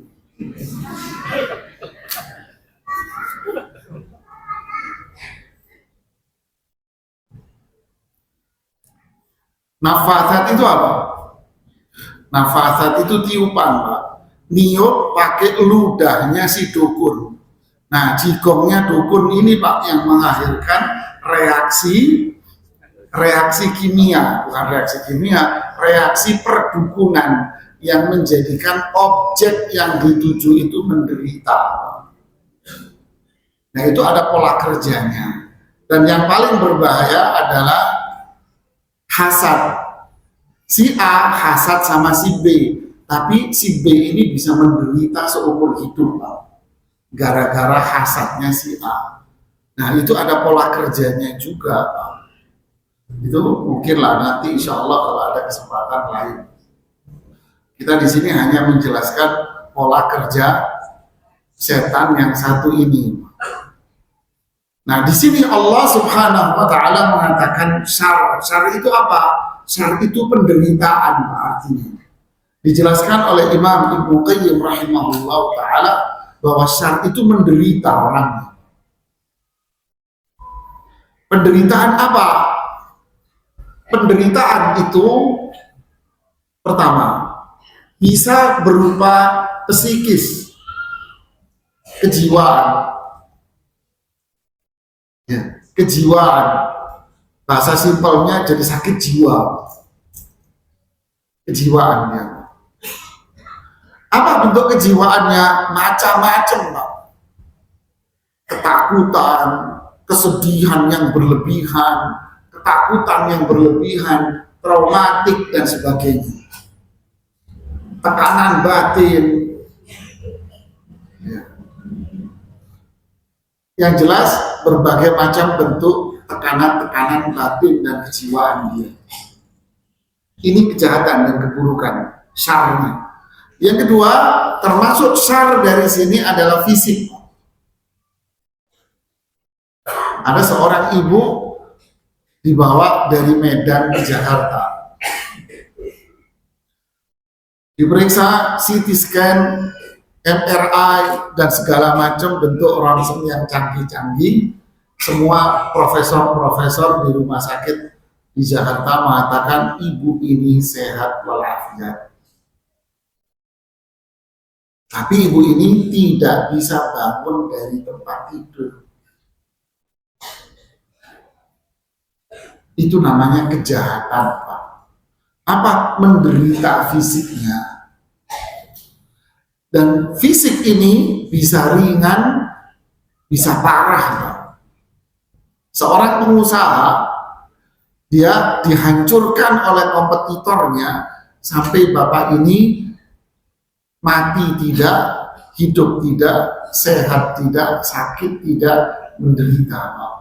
S1: Nafasat itu apa? Nafasat itu tiupan, Pak. Niup pakai ludahnya si dukun. Nah, jigongnya dukun ini, Pak, yang menghasilkan reaksi kimia, bukan reaksi kimia, reaksi perdukunan yang menjadikan objek yang dituju itu menderita. Nah, itu ada pola kerjanya. Dan yang paling berbahaya adalah hasad. Si A hasad sama si B, tapi si B ini bisa menderita seumur hidup gara-gara hasadnya si A. Nah, itu ada pola kerjanya juga. Itu mungkinlah nanti insya Allah kalau ada kesempatan lain. Kita di sini hanya menjelaskan pola kerja setan yang satu ini. Nah, di sini Allah Subhanahu wa taala mengatakan syar. Syar itu apa? Syar itu penderitaan artinya. Dijelaskan oleh Imam Ibnu Qayyim rahimahullah taala bahwa syar itu menderita orangnya. Penderitaan apa? Penderitaan itu pertama bisa berupa psikis, kejiwaan. Ya, kejiwaan, bahasa simpelnya jadi sakit jiwa, kejiwaannya. Apa bentuk kejiwaannya? Macam-macam, Pak. Ketakutan, kesedihan yang berlebihan, ketakutan yang berlebihan, traumatik dan sebagainya. Tekanan batin. Ya. Yang jelas berbagai macam bentuk tekanan-tekanan batin dan kejiwaan dia. Ini kejahatan dan keburukan, syarnya. Yang kedua, termasuk syar dari sini adalah fisik. Ada seorang ibu dibawa dari Medan ke Jakarta. Diperiksa CT scan, MRI, dan segala macam bentuk ronsen yang canggih-canggih. Semua profesor-profesor di rumah sakit di Jakarta mengatakan ibu ini sehat walafiat. Tapi ibu ini tidak bisa bangun dari tempat tidur. Itu namanya kejahatan, Pak. Apa? Menderita fisiknya. Dan fisik ini bisa ringan, bisa parah, Pak. Seorang pengusaha, dia dihancurkan oleh kompetitornya sampai bapak ini mati tidak, hidup tidak, sehat tidak, sakit tidak, menderita, Pak.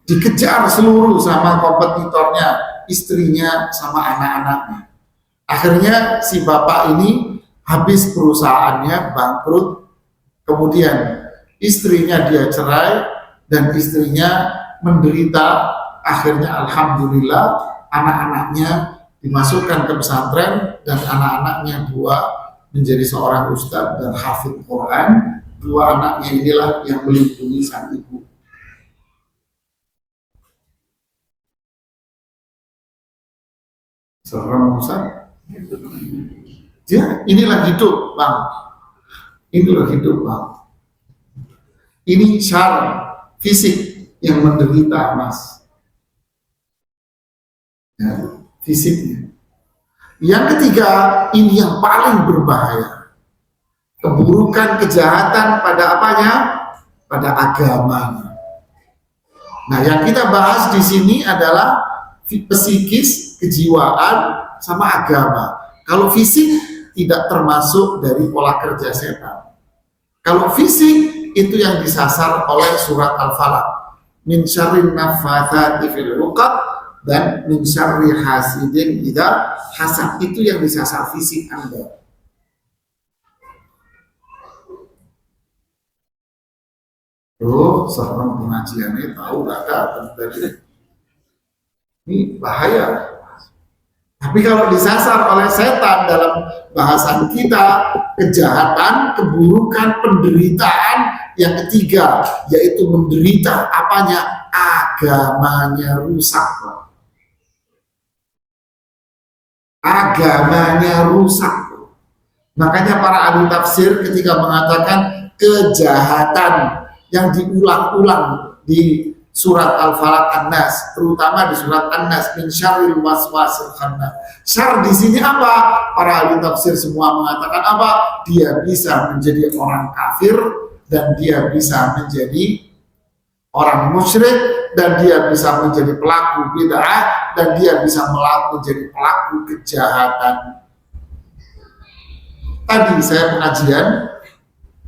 S1: Dikejar seluruh sama kompetitornya, istrinya sama anak-anaknya. Akhirnya si bapak ini habis perusahaannya, bangkrut. Kemudian istrinya dia cerai dan istrinya menderita. Akhirnya alhamdulillah anak-anaknya dimasukkan ke pesantren dan anak-anaknya dua menjadi seorang ustadz dan hafidh Quran. Dua anaknya inilah yang melindungi sang ibu. Seorang Ustaz, ya inilah hidup, Bang. Inilah hidup, Bang. Ini syar fisik yang menderita, Mas. Ya, fisiknya. Yang ketiga, ini yang paling berbahaya. Keburukan, kejahatan pada apanya? Pada agamanya. Nah, yang kita bahas di sini adalah psikis, kejiwaan, sama agama. Kalau fisik tidak termasuk dari pola kerja setan. Kalau fisik itu yang disasar oleh surat Al-Falaq. Min syarrin naffatsati fil 'uqad dan min syarri hasidin idza hasad. Itu yang disasar fisik Anda. Seorang pengajiannya tahu ada tadi. Ini bahaya. Tapi kalau disasar oleh setan dalam bahasan kita, kejahatan, keburukan, penderitaan, yang ketiga yaitu menderita apanya? Agamanya rusak. Agamanya rusak. Makanya para ahli tafsir ketika mengatakan kejahatan yang diulang-ulang di surat Al-Falaq An-Nas, terutama di surat An-Nas, min syarril waswasil khannas. Syar di sini apa? Para ahli tafsir semua mengatakan apa? Dia bisa menjadi orang kafir dan dia bisa menjadi orang musyrik dan dia bisa menjadi pelaku bid'ah dan dia bisa menjadi pelaku kejahatan. Tadi saya pengajian,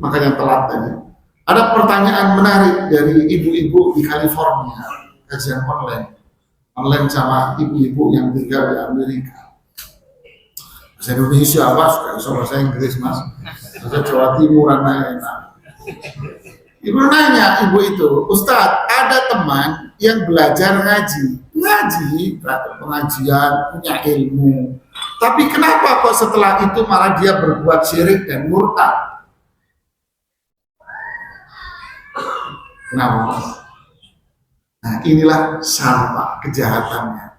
S1: makanya telat tadi. Ada pertanyaan menarik dari ibu-ibu di California, kajian online sama ibu-ibu yang tinggal di Amerika. Bahasa Indonesia apa? Suka bahasa Inggris mas. Bahasa Jawa Timur enak. Ibu nanya ibu itu, Ustadz, ada teman yang belajar ngaji, pengajian, punya ilmu. Tapi kenapa kok setelah itu malah dia berbuat syirik dan murtad? Kenapa? Nah inilah syarpa kejahatannya.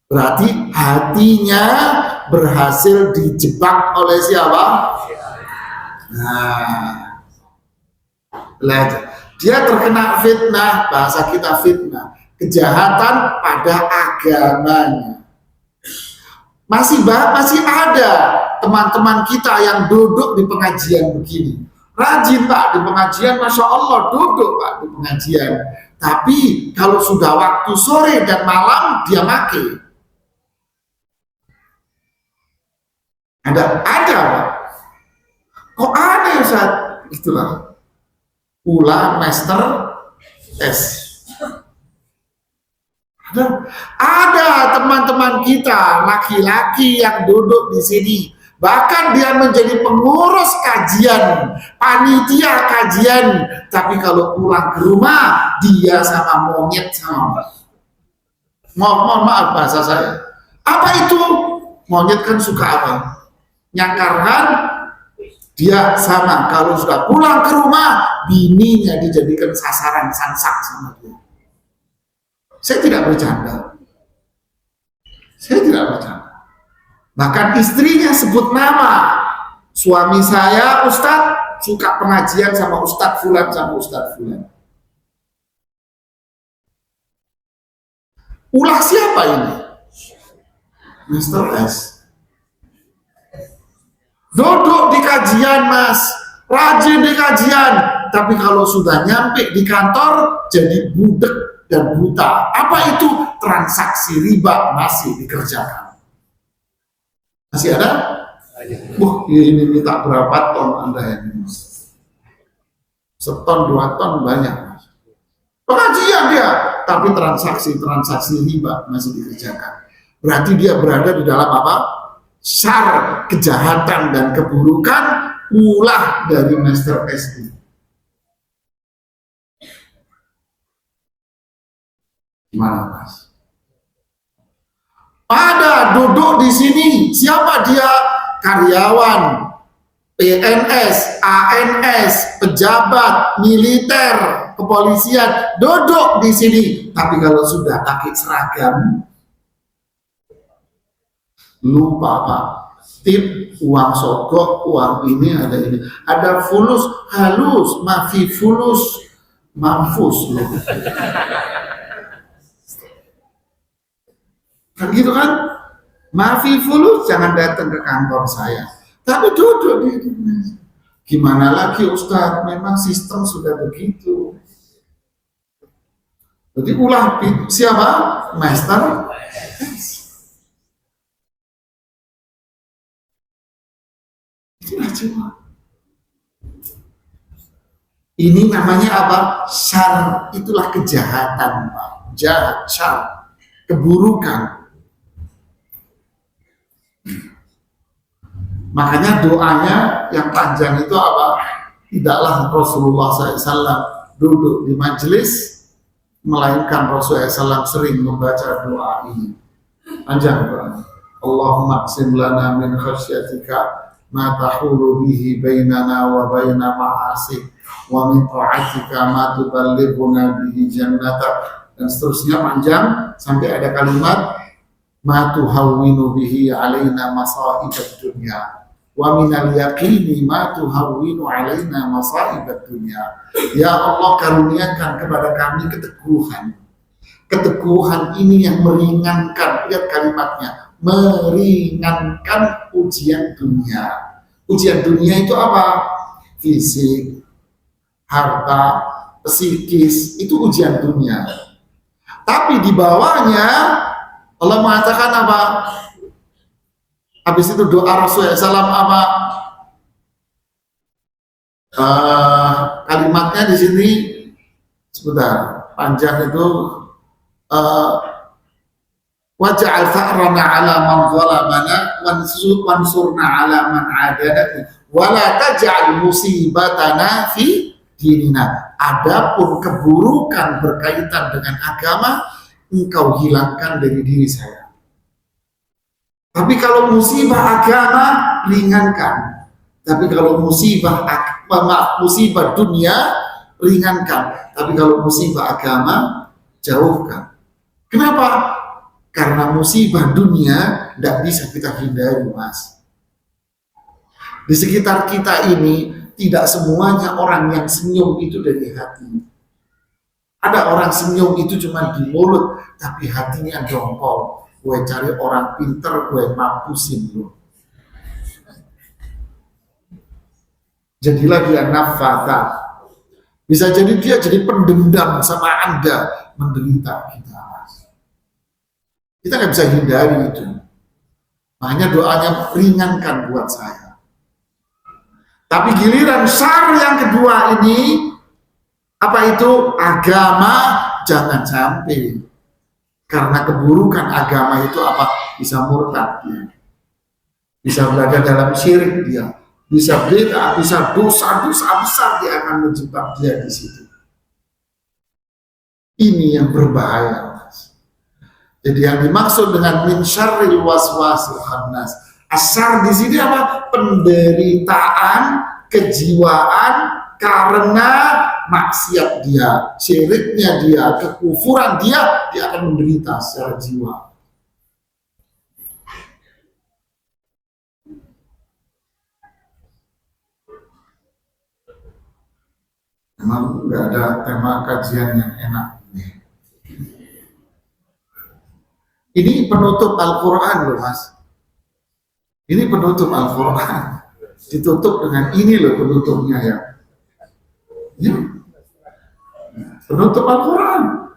S1: Berarti hatinya berhasil dijebak oleh siapa? Nah, belajar. Dia terkena fitnah, bahasa kita fitnah, kejahatan pada agamanya. Masih ada teman-teman kita yang duduk di pengajian begini. Rajin Pak di pengajian, Masya Allah duduk Pak di pengajian. Tapi kalau sudah waktu sore dan malam dia make. Ada Pak. Kok aneh Ustaz? Itulah Ula Master S. Ada teman-teman kita laki-laki yang duduk di sini. Bahkan dia menjadi pengurus kajian, panitia kajian. Tapi kalau pulang ke rumah, dia sama monyet sama. Mohon maaf bahasa saya. Apa itu? Monyet kan suka apa? Nyangkarkan. Dia sama. Kalau sudah pulang ke rumah, bininya dijadikan sasaran sansak sama dia. Saya tidak bercanda. Bahkan istrinya sebut nama. Suami saya Ustadz suka pengajian sama Ustadz Fulan sama Ustadz Fulan. Ulah siapa ini? Mr. S. Duduk di kajian mas, rajin di kajian. Tapi kalau sudah nyampe di kantor jadi budek dan buta. Apa itu? Transaksi riba masih dikerjakan. Masih ada? Wah, ini minta berapa ton Anda ini? Seton, 2 ton banyak. Pengajian dia, tapi transaksi riba masih dikerjakan. Berarti dia berada di dalam apa? Syar, kejahatan dan keburukan, ulah dari Master S ini. Gimana Mas? Ada duduk di sini, siapa dia? Karyawan, PNS, ANS, pejabat, militer, kepolisian, duduk di sini. Tapi kalau sudah pakai seragam, lupa Pak. Tip, uang sogok, uang ini, ada fulus, halus, mafi fulus, mamfus. Kan gitu kan? Maafi fulus, jangan datang ke kantor saya. Tapi duduk di gimana lagi Ustadz? Memang sistem sudah begitu. Jadi ulah siapa? Master. Itulah cuma. Ini namanya apa? Syar. Itulah kejahatan, Pak. Jahat, syar. Keburukan. Makanya doanya yang panjang itu apa? Tidaklah Rasulullah SAW duduk di majelis, melainkan Rasulullah SAW sering membaca doa ini. Panjang doa. Allahumma qsim lana min khasyatika ma tahulu bihi bainana wa baina ma'asik wa min ta'atika ma tuballighuna bihi jannatak, dan seterusnya panjang sampai ada kalimat ma tuhawwinu bihi alaina masa'ibad dunya wa minal yaqini ma tuhawwinu alaina masa'ibad dunya. Ya Allah, karuniakan kepada kami keteguhan. Keteguhan ini yang meringankan, lihat kalimatnya, meringankan ujian dunia. Ujian dunia itu apa? Fisik, harta, psikis, itu ujian dunia. Tapi di bawahnya Allah mengatakan apa? Habis itu doa Rasulullah SAW apa? Kalimatnya di sini sebentar, panjang itu. Waj'al tha'rana 'ala man zalamana wansurna 'ala man 'adana wa la taj'al musibatana fi dinina. Adapun keburukan berkaitan dengan agama engkau hilangkan dari diri saya. Tapi kalau musibah agama ringankan. Tapi kalau musibah dunia ringankan. Tapi kalau musibah agama jauhkan. Kenapa? Karena musibah dunia tidak bisa kita hindari, Mas. Di sekitar kita ini tidak semuanya orang yang senyum itu dari hati. Ada orang senyum itu cuma di mulut, tapi hatinya dongkol. Gue cari orang pinter, gue mampusin lu. Jadilah dia nafata. Bisa jadi dia jadi pendendam sama Anda menderita kita. Kita nggak bisa hindari itu. Makanya doanya ringankan buat saya. Tapi giliran syar yang kedua ini, apa itu? Agama jangan sampai. Karena keburukan agama itu apa? Bisa murtad dia. Bisa berada dalam syirik dia. Bisa beda, bisa dosa-dosa besar dia akan menjebak dia di situ. Ini yang berbahaya. Jadi yang dimaksud dengan min syarril waswasil khannas. Asar di sini apa? Penderitaan, kejiwaan karena maksiat dia, syiriknya dia, kekufuran dia akan menderita secara jiwa. Memang nggak ada tema kajian yang enak. Ini penutup Al-Quran loh, Mas. Ini penutup Al-Quran. Ditutup dengan ini loh penutupnya ya. Ya. Penutup Al-Quran.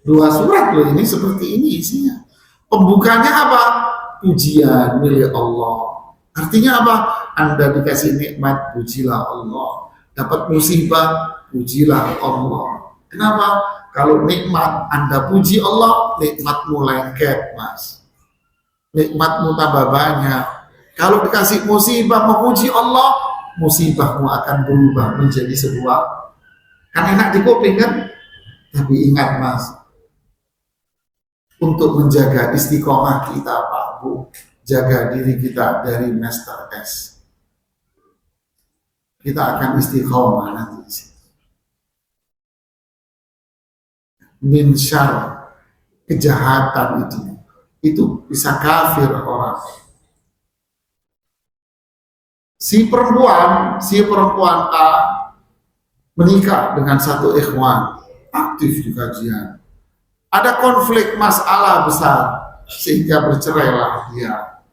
S1: 2 surat loh ini, seperti ini isinya. Pembukanya apa? Pujian milik Allah. Artinya apa? Anda dikasih nikmat, pujilah Allah. Dapat musibah, pujilah Allah. Kenapa? Kalau nikmat Anda puji Allah, nikmatmu lengket, Mas. Nikmatmu tambah banyak. Kalau dikasih musibah memuji Allah, musibahmu akan berubah menjadi sebuah, kan enak di kuping kan? Tapi ingat, Mas, untuk menjaga istiqomah kita, Pak Bu, jaga diri kita dari Master S. Kita akan istiqomah nanti di sini. Min syarr, kejahatan itu bisa kafir orang. Si perempuan A menikah dengan satu ikhwan, aktif di kajian. Ada konflik masalah besar sehingga bercerailah dia.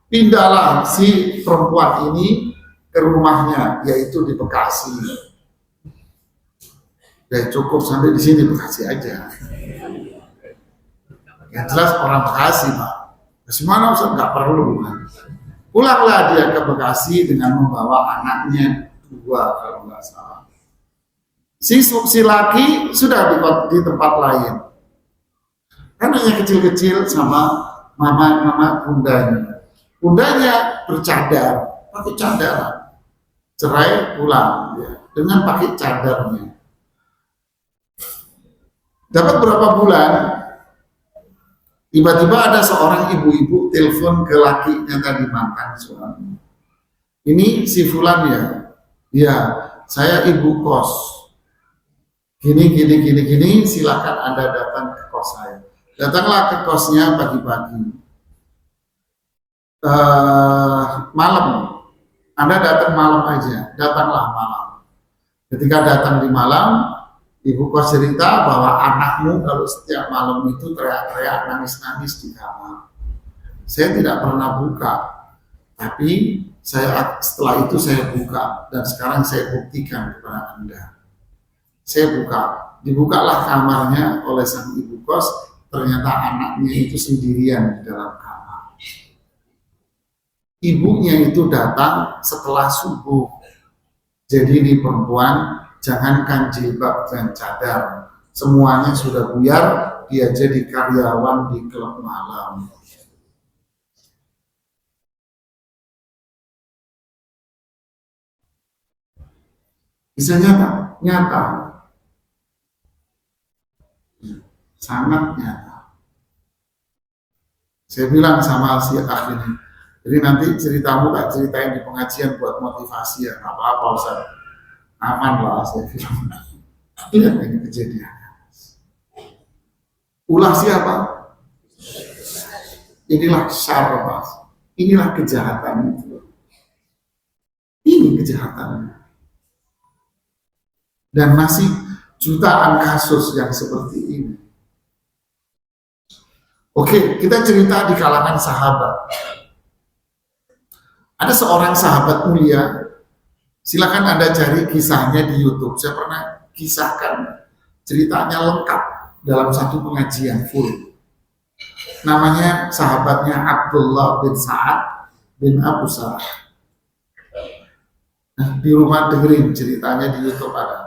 S1: Pindahlah si perempuan ini ke rumahnya, yaitu di Bekasi. Ya cukup sampai di sini Bekasi aja. Yang jelas orang Bekasi, Pak. Semana Ustaz nggak perlu kan. Pulanglah dia ke Bekasi dengan membawa anaknya 2 kalau nggak salah. Si laki sudah di tempat lain. Anaknya kecil-kecil sama mama bundanya. Bundanya bercadar, pakai cadar. Cerai pulang ya, dengan pakai cadarnya. Dapat berapa bulan, tiba-tiba ada seorang ibu-ibu telepon ke lakinya tadi mantan suami. Ini si fulan ya, saya ibu kos. Gini, silakan Anda datang ke kos saya. Datanglah ke kosnya pagi-pagi. malam, Anda datang malam aja, datanglah malam. Ketika datang di malam, ibu kos cerita bahwa anakmu kalau setiap malam itu teriak-teriak, nangis-nangis di kamar. Saya tidak pernah buka, tapi setelah itu saya buka dan sekarang saya buktikan kepada Anda. Saya buka, dibukalah kamarnya oleh sang ibu kos, ternyata anaknya itu sendirian di dalam kamar. Ibunya itu datang setelah subuh. Jadi ini perempuan, jangankan jilbab dan cadar, semuanya sudah buyar, dia jadi karyawan di klub malam. Bisa nyata, nyata, sangat nyata. Saya bilang sama si akh ini, jadi nanti ceritamu tak ceritain di pengajian buat motivasi ya, apa-apa Ustaz. Aman lah saya bilang. Lihat ini kejadian. Ulah siapa? Inilah syar, Mas. Inilah kejahatan itu. Ini kejahatan. Dan masih jutaan kasus yang seperti ini. Oke, kita cerita di kalangan sahabat. Ada seorang sahabat mulia, silakan Anda cari kisahnya di YouTube. Saya pernah kisahkan ceritanya lengkap dalam satu pengajian full. Namanya sahabatnya Abdullah bin Sa'ad bin Abu Sarah. Nah, di rumah dengerin ceritanya di YouTube ada.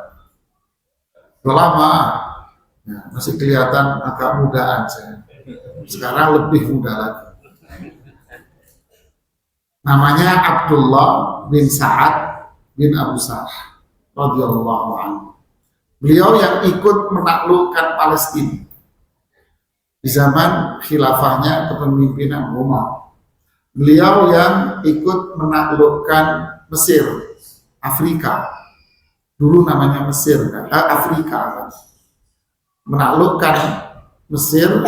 S1: Udah lama, ya, masih kelihatan agak mudaan saya. Sekarang lebih muda lagi. Namanya Abdullah bin Sa'ad bin Abu Sarah radhiyallahu anhu. Beliau yang ikut menaklukkan Palestina di zaman khilafahnya kepemimpinan Umar. Beliau yang ikut menaklukkan Mesir, Afrika. Dulu namanya Mesir, Afrika kan. Menaklukkan Mesir,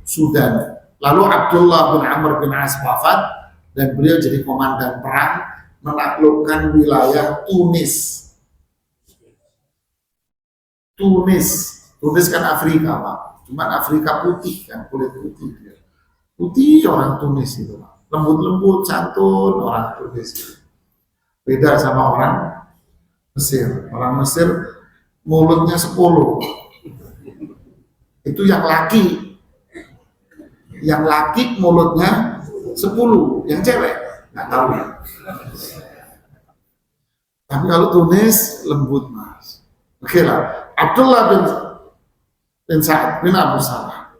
S1: Sudan. Lalu Abdullah bin Amr bin As wafat dan beliau jadi komandan perang menaklukkan wilayah Tunis. Tunis kan Afrika, Pak. Cuman Afrika putih kan, kulit putih dia. Putih orang Tunis itu, Pak. Lembut-lembut, santun orang Tunis itu. Beda sama orang Mesir. Orang Mesir mulutnya 10. Itu yang laki. Yang laki mulutnya 10, yang cewek nggak tahu ya. Tapi kalau Tunis lembut, Mas. Oke lah. Abdullah bin Sa'ad bin Abu Sarah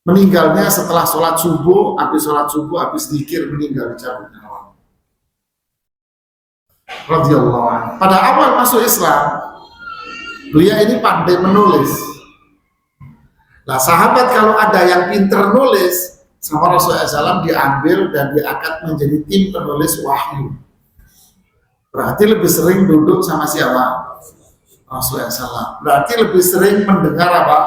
S1: meninggalnya setelah sholat subuh, habis zikir meninggal dicabut nyawa. Radhiyallahu anhu. Pada awal masuk Islam, beliau ini pandai menulis. Nah, sahabat kalau ada yang pinter nulis, sama Rasulullah SAW diambil dan diangkat menjadi tim penulis wahyu. Berarti lebih sering duduk sama siapa? Rasulullah SAW. Berarti lebih sering mendengar apa?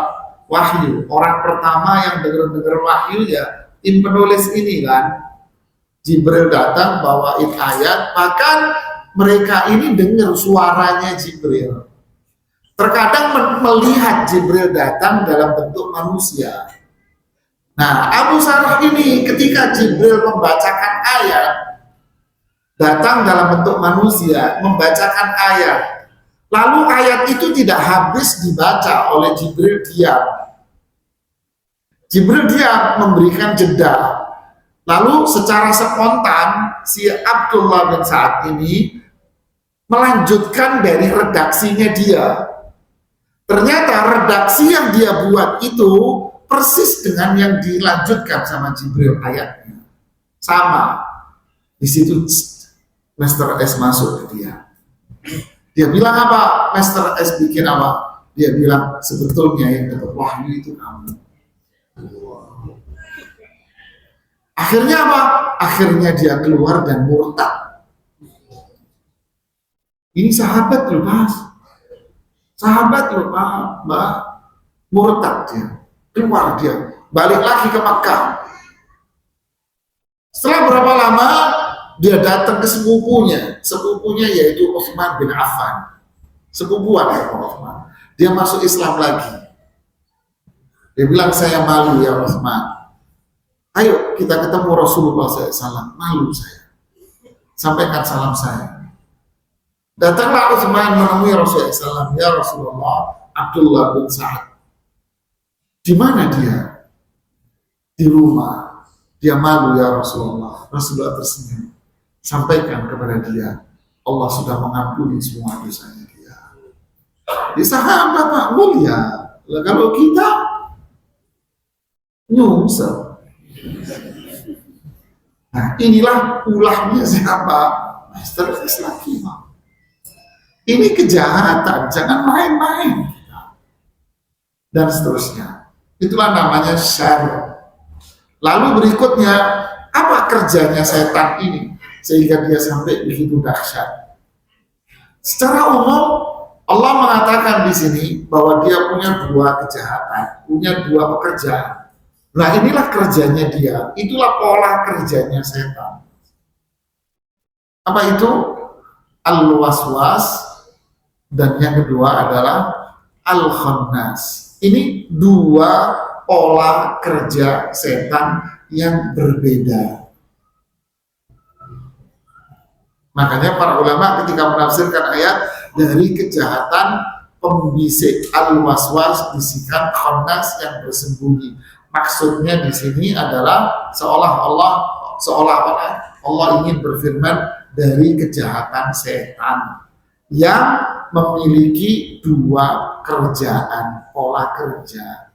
S1: Wahyu. Orang pertama yang dengar wahyu ya tim penulis ini kan. Jibril datang bawain ayat, bahkan mereka ini dengar suaranya Jibril. Terkadang melihat Jibril datang dalam bentuk manusia. Nah, Abu Sarah ini ketika Jibril membacakan ayat, datang dalam bentuk manusia, membacakan ayat. Lalu ayat itu tidak habis dibaca oleh Jibril diam. Jibril diam memberikan jeda. Lalu secara spontan si Abdullah bin Sa'ad ini melanjutkan dari redaksinya dia. Ternyata redaksi yang dia buat itu persis dengan yang dilanjutkan sama Jibril ayatnya. Sama. Di situ Master S masuk ke dia. Dia bilang apa? Master S bikin apa? Dia bilang sebetulnya yang dapat wahyu itu kamu. Akhirnya apa? Akhirnya dia keluar dan murtad. Ini sahabat loh, Mas. Sahabat loh, Mbak. Murtad dia. Keluar dia. Balik lagi ke Makkah. Setelah berapa lama dia datang ke sepupunya yaitu Utsman bin Affan, sepupuan ya Utsman. Dia masuk Islam lagi. Dia bilang, saya malu ya Utsman. Ayo kita ketemu Rasulullah SAW. Malu saya. Sampaikan salam saya. Datanglah Utsman menemui Rasulullah SAW. Ya Rasulullah, Abdullah bin Sa'ad. Di mana dia? Di rumah. Dia malu ya Rasulullah. Rasulullah tersenyum. Sampaikan kepada dia, Allah sudah mengampuni semua dosanya dia. Di sahabat Pak mulia. Kalau kita nyungsel. Nah, inilah ulahnya siapa? Master Islam. Ini kejahatan, jangan main-main. Dan seterusnya. Itulah namanya syarr. Lalu berikutnya, apa kerjanya setan ini sehingga dia sampai begitu dahsyat? Secara umum Allah mengatakan di sini bahwa dia punya dua kejahatan, punya dua pekerjaan. Nah, inilah kerjanya dia, itulah pola kerjanya setan. Apa itu? Al-waswas, dan yang kedua adalah al-khannas. Ini dua pola kerja setan yang berbeda. Makanya para ulama ketika menafsirkan ayat, dari kejahatan pembisik al-waswas, bisikan, khannas yang bersembunyi. Maksudnya di sini adalah seolah-olah Allah ingin berfirman dari kejahatan setan yang memiliki dua kerjaan, pola kerja.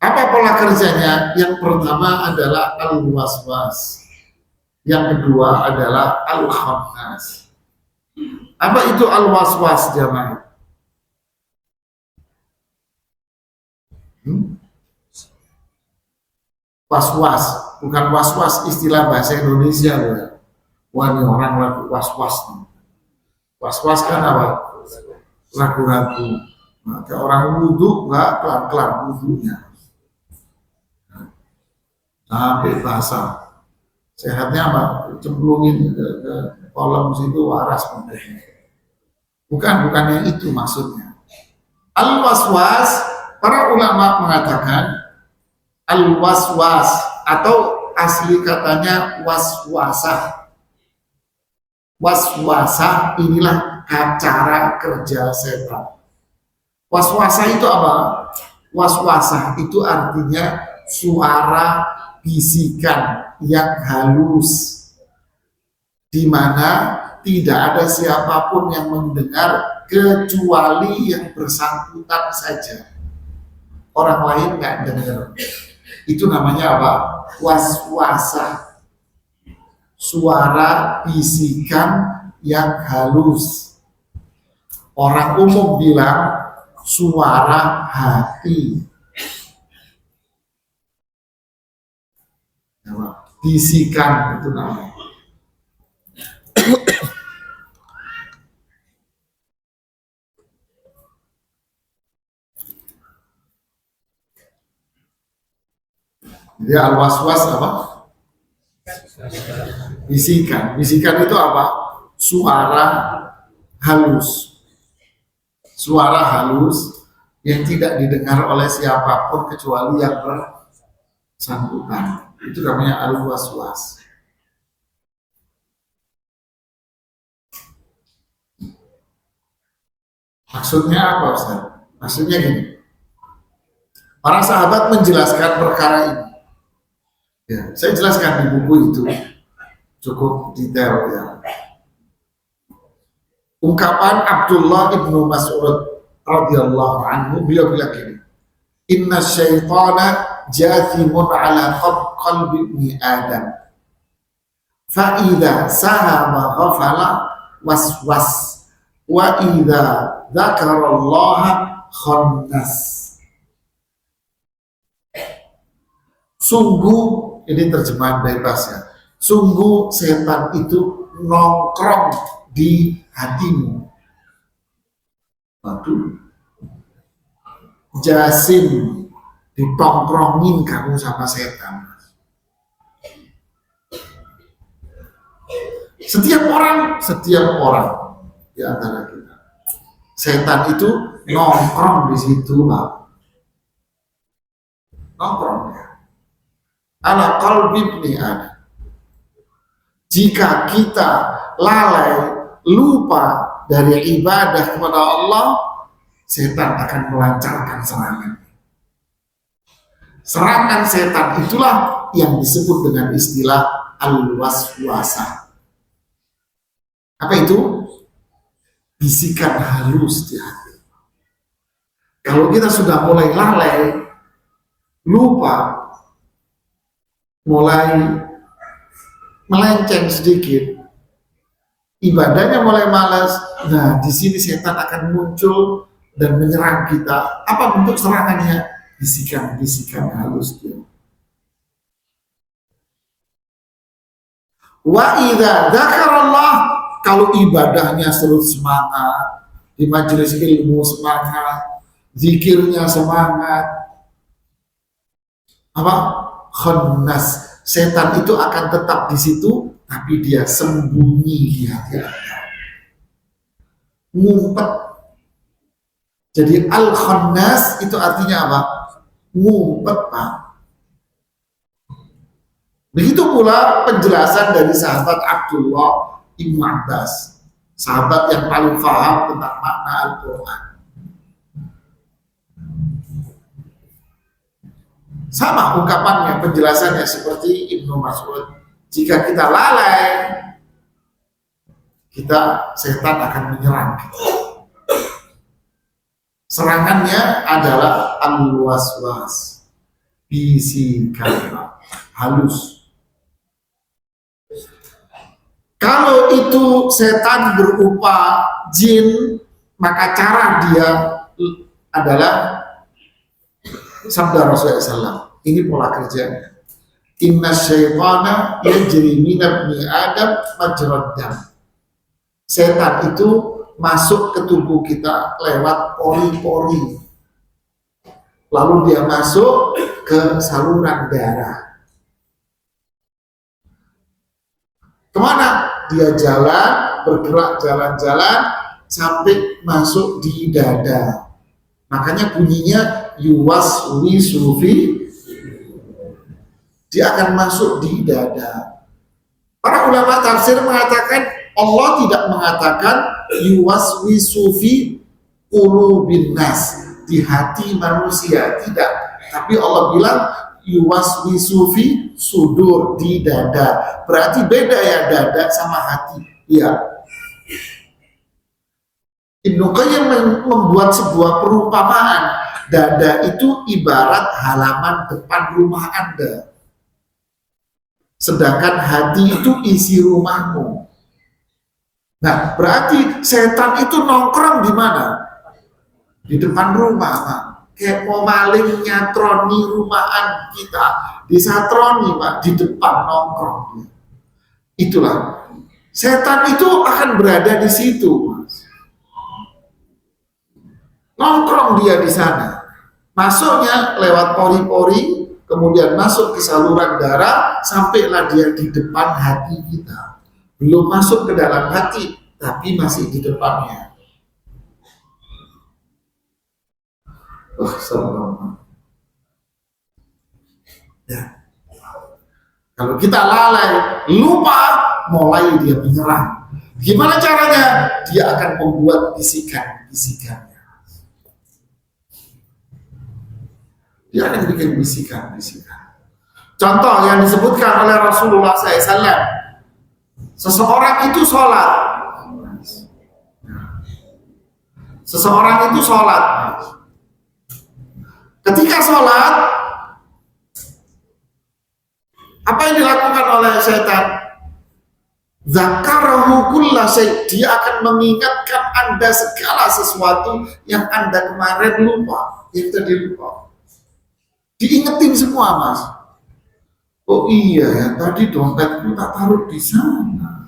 S1: Apa pola kerjanya? Yang pertama adalah al-waswas. Yang kedua adalah al-khannas. Apa itu al-waswas, jamaah? Was-was, bukan was-was istilah bahasa Indonesia ya. Wah, ini orang ragu was-was. Was-was kan apa? Ragu-ragu. Maka orang wudhu nggak kelar-kelar wudhunya. Sampai basah. Sehatnya apa? Cemplungin ke kolam situ waras. Bukan yang itu maksudnya. Al-waswas, para ulama mengatakan al-waswas atau asli katanya waswasah. Waswasah inilah cara kerja setan. Waswasah itu apa? Waswasah itu artinya suara bisikan yang halus, di mana tidak ada siapapun yang mendengar kecuali yang bersangkutan saja. Orang lain nggak dengar. Itu namanya apa? Waswasah. Suara bisikan yang halus. Orang umum bilang suara hati. Bisikan itu namanya. Jadi al-waswas apa? Bisikan. Bisikan itu apa? Suara halus. Suara halus yang tidak didengar oleh siapapun kecuali yang bersangkutan. Itu namanya al-waswas. Maksudnya apa, Ustaz? Maksudnya gini. Para sahabat menjelaskan perkara ini. Ya, saya jelaskan di buku itu cukup detail ya. Ungkapan Abdullah ibnu Mas'ud radhiyallahu anhu, beliau bilang gini, inna syaitana jathimun ala qalbi ibni Adam fa idza sahama ghafala waswas wa idza dzakarallaha khannas. Sungguh, ini terjemahan bebasnya, sungguh setan itu nongkrong di hatimu. Waduh, jasim ditongkrongin kamu sama setan. Setiap orang di antara kita, setan itu nongkrong di situ, Pak. Nongkrongnya. Ala qalbi ibni Adam. Jika kita lalai, lupa dari ibadah kepada Allah, setan akan melancarkan serangan. Serangan setan itulah yang disebut dengan istilah al-waswasah. Apa itu? Bisikan halus di hati. Kalau kita sudah mulai lalai, lupa, mulai melenceng sedikit, ibadahnya mulai malas, nah di sini setan akan muncul dan menyerang kita. Apa bentuk serangannya? Bisikan-bisikan halus dia. Wa idza dzakarallah, kalau ibadahnya terus semangat, di majelis ilmu semangat, zikirnya semangat, apa? Khannas, setan itu akan tetap di situ, tapi dia sembunyi di hati Anda, ngumpet. Jadi al-khannas itu artinya apa? Ngumpet, Pak. Begitu pula penjelasan dari sahabat Abdullah Ibn Abbas, sahabat yang paling paham tentang makna Al-Quran. Sama ungkapannya, penjelasannya seperti Ibnu Mas'ud. Jika kita lalai, setan akan menyerang kita. Serangannya adalah al-waswas, bisikan halus. Kalau itu setan berupa jin, maka cara dia adalah sabda Rasulullah SAW. Ini pola kerjanya. Inna syaitana yajri min ibni Adam majrad dam. Setan itu masuk ke tubuh kita lewat pori-pori. Lalu dia masuk ke saluran darah. Kemana? Dia jalan, bergerak jalan-jalan sampai masuk di dada. Makanya bunyinya yuwaswisu fi, dia akan masuk di dada. Para ulama tafsir mengatakan Allah tidak mengatakan yuwaswisu fi qulubin nas, di hati manusia, tidak. Tapi Allah bilang yuwaswisu fi sudur, di dada. Berarti beda ya dada sama hati. Iya. Ibnu Qayyim membuat sebuah perumpamaan. Dada itu ibarat halaman depan rumah Anda, sedangkan hati itu isi rumahmu. Nah, berarti setan itu nongkrong di mana? Di depan rumah, Pak. Kayak mau maling nyatroni rumahan kita, disatroni, Pak, di depan nongkrong. Itulah setan itu akan berada di situ, Mas. Nongkrong dia di sana. Masuknya lewat pori-pori, kemudian masuk ke saluran darah, sampailah dia di depan hati kita. Belum masuk ke dalam hati, tapi masih di depannya. Ya. Kalau kita lalai, lupa, mulai dia menyerang. Gimana caranya? Dia akan membuat bisikan-bisikannya. Dia akan bikin bisikan-bisikan. Contoh yang disebutkan oleh Rasulullah SAW. Seseorang itu sholat. Seseorang itu sholat. Ketika sholat, apa yang dilakukan oleh setan? Zakarahu kulla syai', dia akan mengingatkan Anda segala sesuatu yang Anda kemarin lupa, yang tadi lupa. Diingetin semua, Mas. Oh iya ya, tadi dompetku tak taruh di sana.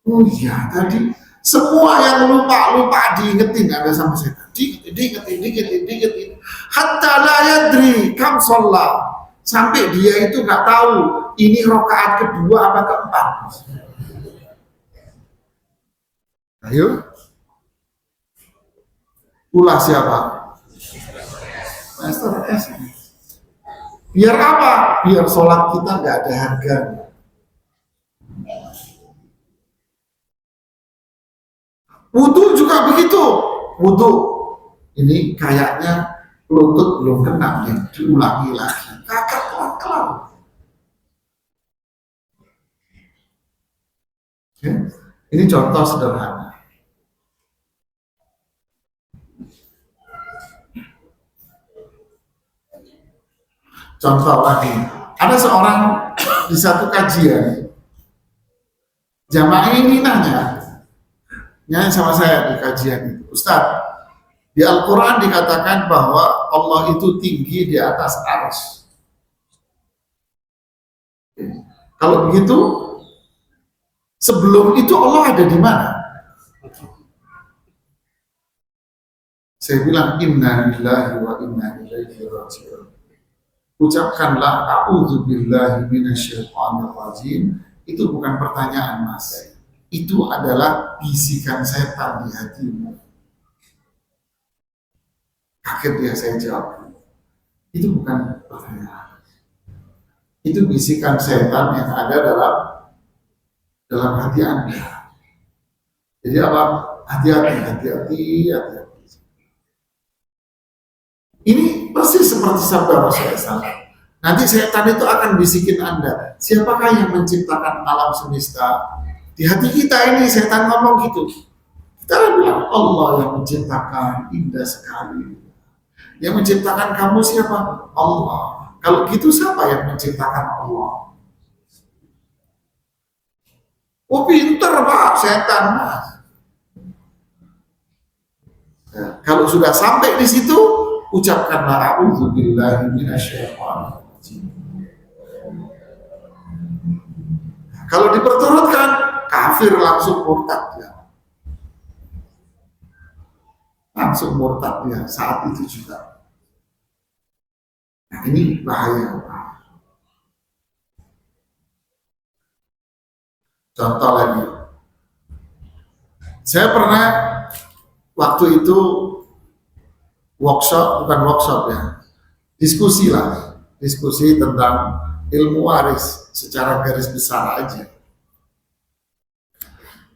S1: Oh iya, tadi Semua yang lupa diingetin ada sama setan. Diingetin. Hatta la yadri kam sholat. Sampai dia itu nggak tahu ini rakaat kedua apa keempat. Ayo. Ulah siapa? Master S. Biar apa? Biar sholat kita nggak ada harganya. Wudhu juga begitu. Wudhu ini kayaknya lutut belum kena, diulangi lagi. Kakak kelar. Ya. Ini contoh sederhana. Contoh lagi, ada seorang di satu kajian, jamaah ini nanya sama saya di kajian itu, Ustaz, di Al-Quran dikatakan bahwa Allah itu tinggi di atas arsy. Kalau begitu, sebelum itu Allah ada di mana? Saya bilang, inna lillahi wa inna ilaihi raji'un. Ucapkanlah a'udzubillahi minasyaitonir rajim. Itu bukan pertanyaan, Mas. Itu adalah bisikan setan di hatimu. Kaget dia, saya jawab. Itu bukan pertanyaan. Itu bisikan setan yang ada dalam hati Anda. Jadi apa? Hati-hati. Ini persis seperti sabda Rasulullah. Nanti setan itu akan bisikin Anda. Siapakah yang menciptakan alam semesta? Di hati kita ini setan ngomong gitu. Kita bilang Allah yang menciptakan, indah sekali. Yang menciptakan kamu siapa? Allah. Kalau gitu siapa yang menciptakan Allah? Oh pinter Pak, setan Mas. Nah, kalau sudah sampai di situ, ucapkanlah a'udzubillahi minasyaitonir rajim. Kalau diperturutkan, kafir langsung murtad dia. Langsung murtad dia saat itu juga. Nah, ini bahaya. Contoh lagi. Saya pernah waktu itu bukan workshop ya, diskusi tentang ilmu waris secara garis besar aja.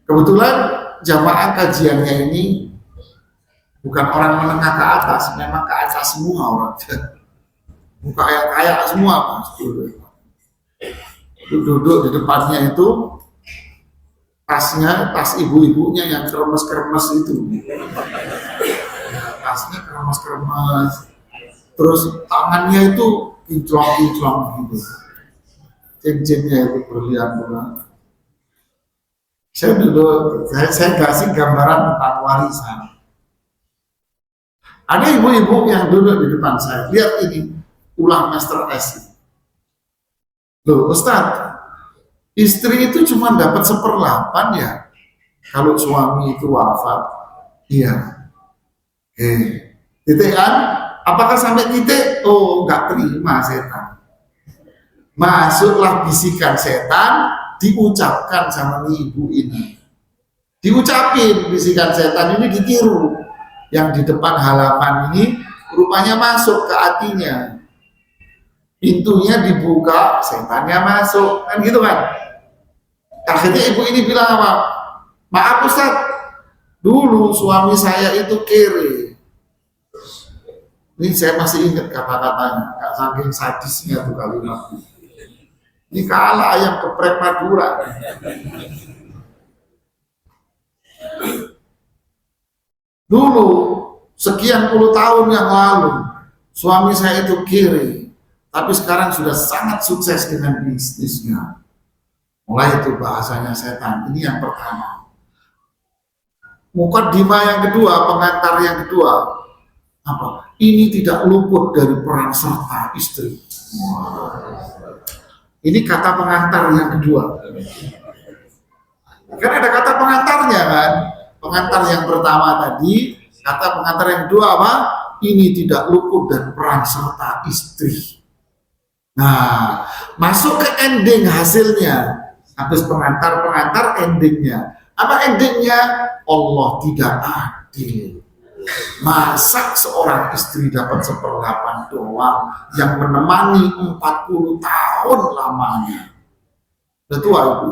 S1: Kebetulan jamaah kajiannya ini bukan orang menengah ke atas, memang ke atas semua orang. Muka yang kaya semua Mas. Duduk di depannya itu tas ibu-ibunya yang kremes-kremes itu. Tasnya kremes-kremes. Terus tangannya itu kinclong-kinclong gitu. Cincinnya itu berlian-lian. Saya kasih gambaran tentang warisan. Ada ibu-ibu yang duduk di depan saya. Lihat ini, ulang Master S. Loh Ustaz, istri itu cuma dapat 1/8 ya kalau suami itu wafat. Iya. Titik kan? Apakah sampai titik? Oh, nggak terima setan. Masuklah bisikan setan, diucapkan sama ibu ini. Diucapin bisikan setan ini, ditiru. Yang di depan halaman ini rupanya masuk ke hatinya. Pintunya dibuka, setannya masuk. Kan gitu kan? Akhirnya ibu ini bilang apa? Maaf Ustaz, dulu suami saya itu kere. Ini saya masih ingat kata-katanya, gak saking sadisnya tuh kalimat. Ini kalah ayam geprek Madura. Dulu, sekian puluh tahun yang lalu, suami saya itu kere, tapi sekarang sudah sangat sukses dengan bisnisnya. Mulai itu bahasanya setan. Ini yang pertama. Mukaddimah yang kedua, pengantar yang kedua, apa? Ini tidak luput dari peran serta istri. Ini kata pengantar yang kedua. Kan ada kata pengantarnya kan. Pengantar yang pertama tadi, kata pengantar yang kedua apa? Ini tidak luput dan peran serta istri. Nah, masuk ke ending hasilnya. Habis pengantar endingnya. Apa endingnya? Allah tidak adil. Masa seorang istri dapat 1/8 doang yang menemani 40 tahun lamanya. Udah tua itu.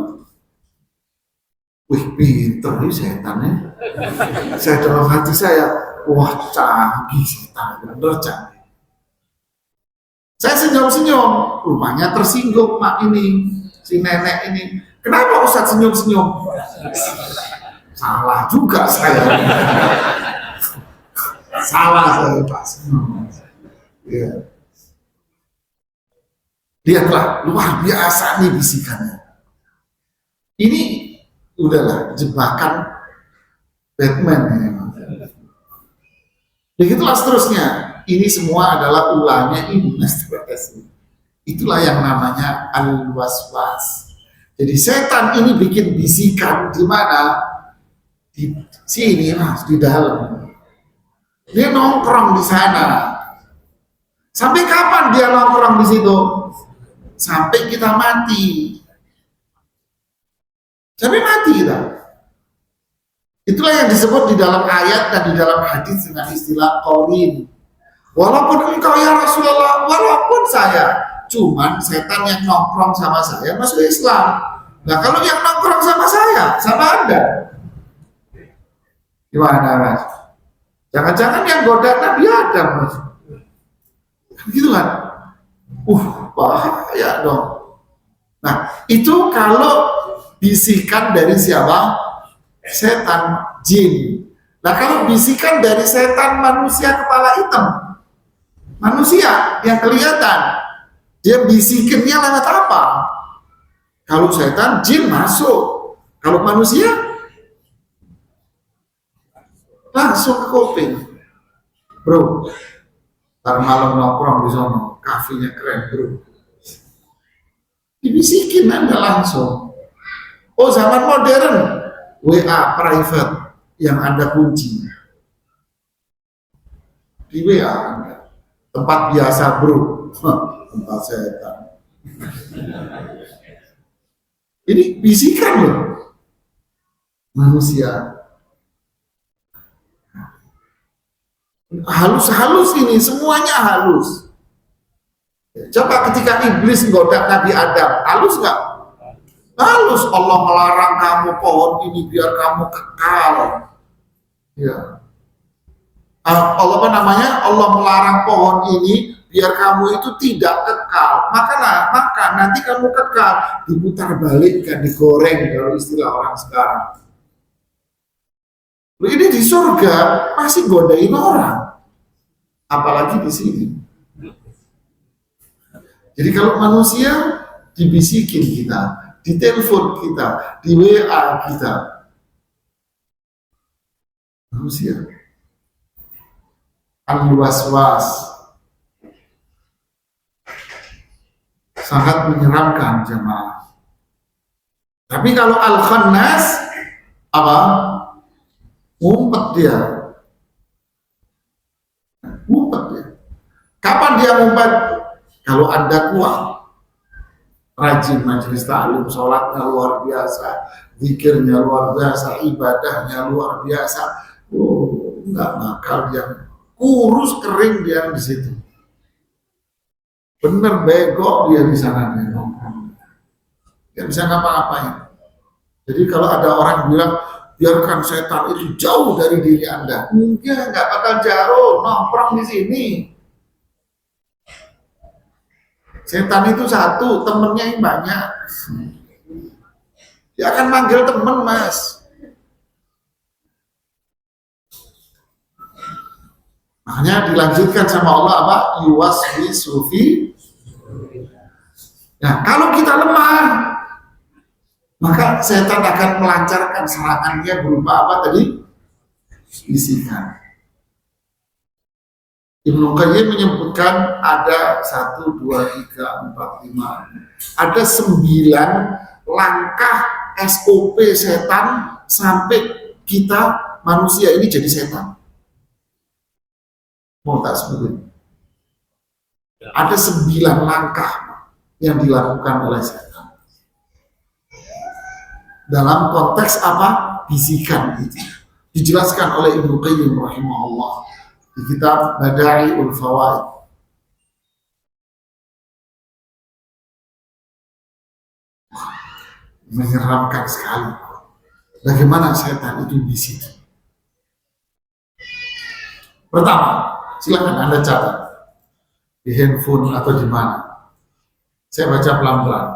S1: Wih, pinter nih setannya. Saya dalam hati saya, wah canggih setan, bener canggih. Saya senyum-senyum, rupanya tersinggung mak ini, si nenek ini. Kenapa Ustadz senyum-senyum? Salah juga saya. Salah saya pas. Ya. Lihatlah, luar biasa nih bisikannya. Ini udahlah jebakan Batman ya. Begitulah seterusnya. Ini semua adalah ulahnya Ibnu Abbas. Itulah yang namanya al-waswas. Jadi setan ini bikin bisikan di mana? Di sini mas, di dalam. Dia nongkrong di sana. Sampai kapan dia nongkrong di situ? Sampai kita mati. Sampai mati kita. Itulah yang disebut di dalam ayat dan di dalam hadis dengan istilah qarin. Walaupun engkau ya Rasulullah, walaupun saya, cuman setan yang nongkrong sama saya masuk Islam. Nah kalau yang nongkrong sama saya, sama Anda, gimana mas? Jangan-jangan yang goda Nabi Adam mas? Gitu kan? Bahaya dong. Nah itu kalau bisikan dari siapa? Setan jin. Nah kalau bisikan dari setan manusia kepala hitam, manusia yang kelihatan, dia bisikinnya lewat apa? Kalau setan jin masuk, kalau manusia langsung ke kuping. Bro, ntar malam nongkrong di sono, kafenya keren bro. Dibisikin Anda langsung. Oh zaman modern, WA private yang Anda kunci. Di WA Anda. Tempat biasa bro, tempat setan. Ini bisikan loh manusia. Halus-halus ini, semuanya halus. Coba ketika iblis goda Nabi Adam, halus nggak? Halus. Allah melarang kamu pohon ini biar kamu kekal. Ya. Allah apa namanya? Allah melarang pohon ini biar kamu itu tidak kekal. Maka nanti kamu kekal, diputar balik kan, digoreng kalau istilah orang sekarang. Ini di surga pasti godain orang, apalagi di sini. Jadi kalau manusia dibisikin kita, ditelepon kita, di WA kita, manusia al-waswas sangat menyeramkan jemaah. Tapi kalau al-khannas apa? Ngumpet dia. Kapan dia ngumpet? Kalau Anda kuat, rajin majelis ta'lim, sholatnya luar biasa, zikirnya luar biasa, ibadahnya luar biasa. Nggak bakal dia kurus kering dia di situ. Bener bego dia di sana dia ngomong. Dia bisa ngapa-ngapain. Jadi kalau ada orang bilang biarkan setan itu jauh dari diri Anda, enggak bakal jauh, nongkrong di sini. Setan itu satu, temennya yang banyak. Dia akan manggil temen mas. Makanya dilanjutkan sama Allah apa? Yuwaswisu fi. Nah, kalau kita lemah, maka setan akan melancarkan serangannya berupa apa tadi? Bisikan. Ibnu Qayyim menyebutkan ada 1, 2, 3, 4, 5. Ada 9 langkah SOP setan sampai kita manusia ini jadi setan. Mau tak sebutin? Ada 9 langkah yang dilakukan oleh setan. Dalam konteks apa? Bisikan itu. Dijelaskan oleh Ibnu Qayyim rahimahullah di kitab Bada'iul Fawaid. Menyeramkan sekali. Bagaimana setan itu bisik? Pertama, silakan Anda catat di handphone atau di mana. Saya baca pelan-pelan.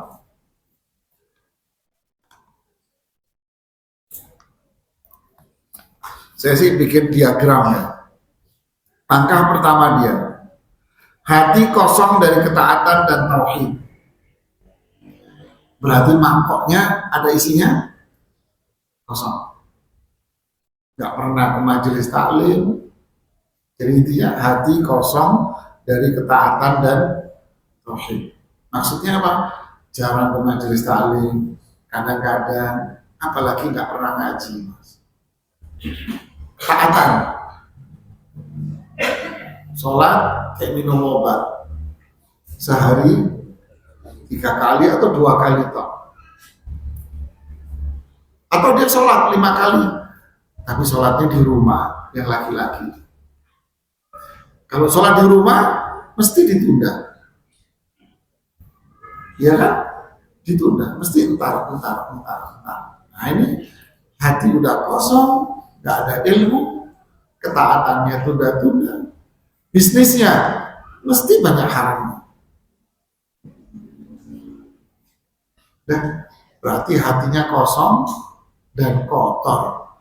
S1: Saya sih bikin diagramnya. Langkah pertama dia, hati kosong dari ketaatan dan tauhid. Berarti mangkoknya ada isinya kosong. Gak pernah ke majelis taklim. Jadi intinya hati kosong dari ketaatan dan tauhid. Maksudnya apa? Jarang ke majelis taklim, kadang-kadang, apalagi gak pernah ngaji. Taatan. Sholat kayak minum obat. Sehari 3 kali atau 2 kali toh. Atau dia sholat 5 kali, tapi sholatnya di rumah, yang laki-laki. Kalau sholat di rumah mesti ditunda, ya kan? Ditunda, mesti entar. Nah ini hati udah kosong, nggak ada ilmu, ketaatannya tunda-tunda, bisnisnya mesti banyak haramnya. Dan berarti hatinya kosong dan kotor.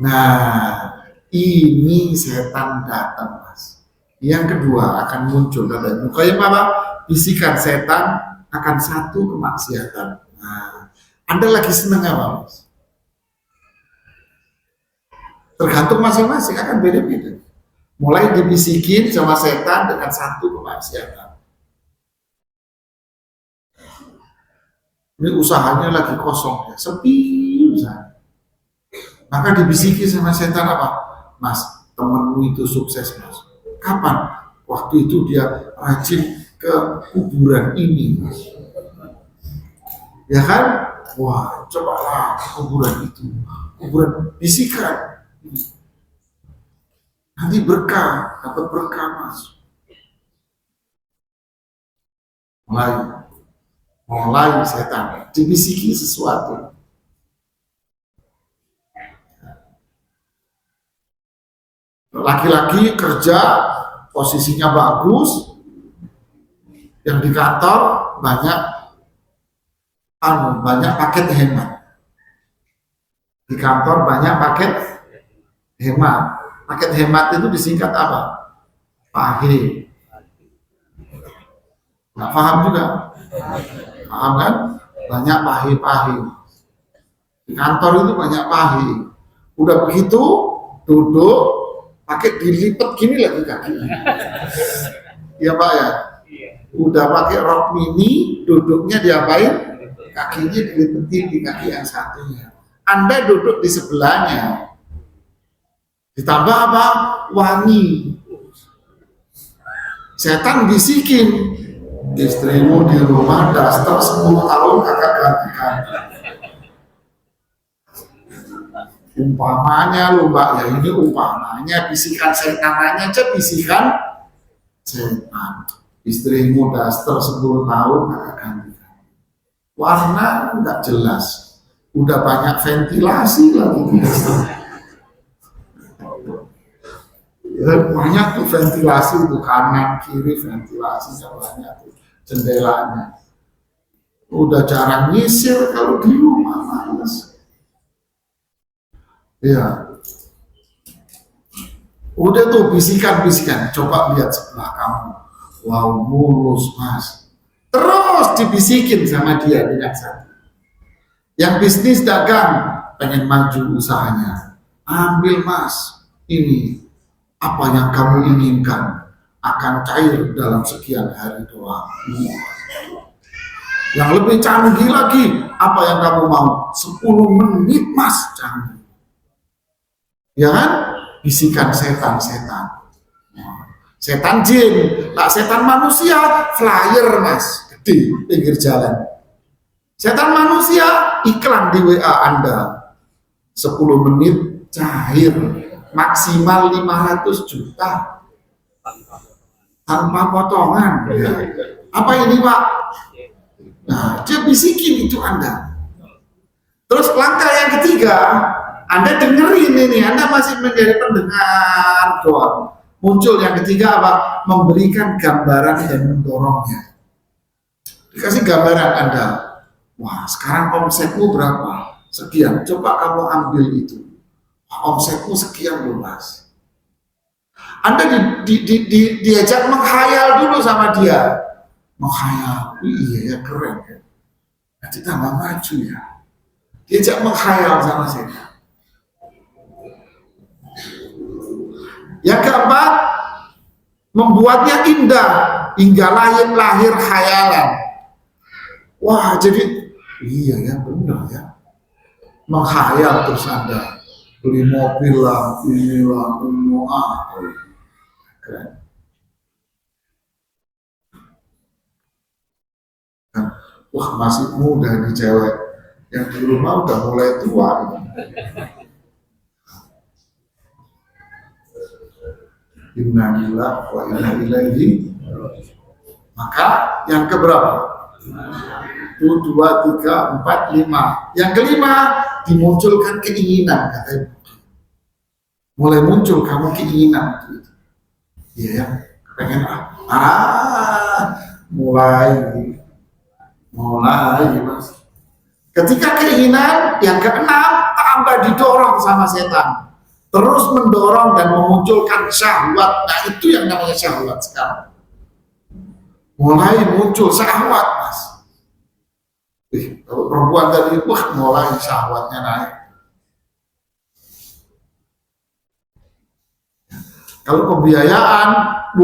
S1: Nah, ini setan datang, Mas. Yang kedua akan muncul kata Ibnu Qayyim apa? Bisikan setan akan satu kemaksiatan. Nah, Anda lagi senang apa, Mas? Tergantung masing-masing, akan beda-beda. Mulai dibisikin sama setan dengan satu kemaksiatan. Ini usahanya lagi kosong ya, sepi usaha. Maka dibisiki sama setan apa? Mas, temenmu itu sukses, Mas. Kapan? Waktu itu dia rajin ke kuburan ini, Mas. Ya kan? Wah, cobalah kuburan itu. Kuburan bisikan. Nanti berkah, dapat berkah, Mas. Mulai setan dibisiki sesuatu. Laki-laki kerja posisinya bagus, yang di kantor banyak paket hemat. Di kantor banyak paket hemat. Paket hemat itu disingkat apa? PAHE. Nggak paham juga? Paham kan? Banyak PAHE. Di kantor itu banyak PAHE. Udah begitu, duduk, pakai dilipat gini lagi kakinya. Iya Pak ya? Udah pakai rok mini, duduknya diapain? Kakinya dilipetin di kaki yang satunya. Anda duduk di sebelahnya. Ditambah apa? Wangi. Setan bisikin, istrimu di rumah daster 10 tahun kakak gantikan. Umpamanya lu Mbak, ya ini umpamanya bisikan setanannya aja bisikan setan. Istrimu daster 10 tahun kakak gantikan. Warna enggak jelas. Udah banyak ventilasi lagi di daster. Ya, banyak tuh ventilasi itu kanan kiri ventilasinya banyak tuh jendelanya. Udah jarang nyisir kalau di rumah, males. Ya, udah tuh bisikan. Coba lihat sebelah kamu, wow mulus Mas. Terus dibisikin sama dia dengan satu. Yang bisnis dagang pengen maju usahanya, ambil Mas ini. Apa yang kamu inginkan akan cair dalam sekian hari doang. Yang lebih canggih lagi, apa yang kamu mau? 10 menit mas, canggih. Ya kan? Bisikan setan-setan. Setan jin, tak setan manusia, flyer mas, gede, pinggir jalan. Setan manusia, iklan di WA Anda. 10 menit cair, maksimal 500 juta. Tanpa potongan. Ya. Apa ini Pak? Nah, dia bisikin itu Anda. Terus langkah yang ketiga, Anda dengerin ini, Anda masih menjadi pendengar doang. Muncul yang ketiga apa? Memberikan gambaran dan mendorongnya. Dikasih gambaran Anda. Wah, sekarang omsetmu berapa? Sekian. Coba kamu ambil itu. Omsetmu sekian loh mas. Anda diajak menghayal dulu sama dia. Menghayal. Iya ya, keren ya. Nanti tambah maju ya. Diajak menghayal sama saya. Yang keempat, membuatnya indah hingga lahir khayalan. Wah, jadi iya ya, benar ya. Menghayal terus Anda beli mobil lah, inilah, keren. Wah, masih muda nih cewek. Yang di rumah udah mulai tua. Inna lillahi wa inna ilaihi. Maka yang keberapa? 1, 2, 3, 4, 5. Yang kelima, dimunculkan keinginan katanya. Mulai muncul kamu keinginan gitu. Iya ya, pengen mulai mas. Ketika keinginan yang keenam tambah didorong sama setan. Terus mendorong dan memunculkan syahwat. Nah itu yang namanya syahwat sekarang. Mulai muncul syahwat mas. Kalau perempuan tadi, wah mulai syahwatnya naik. Kalau pembiayaan,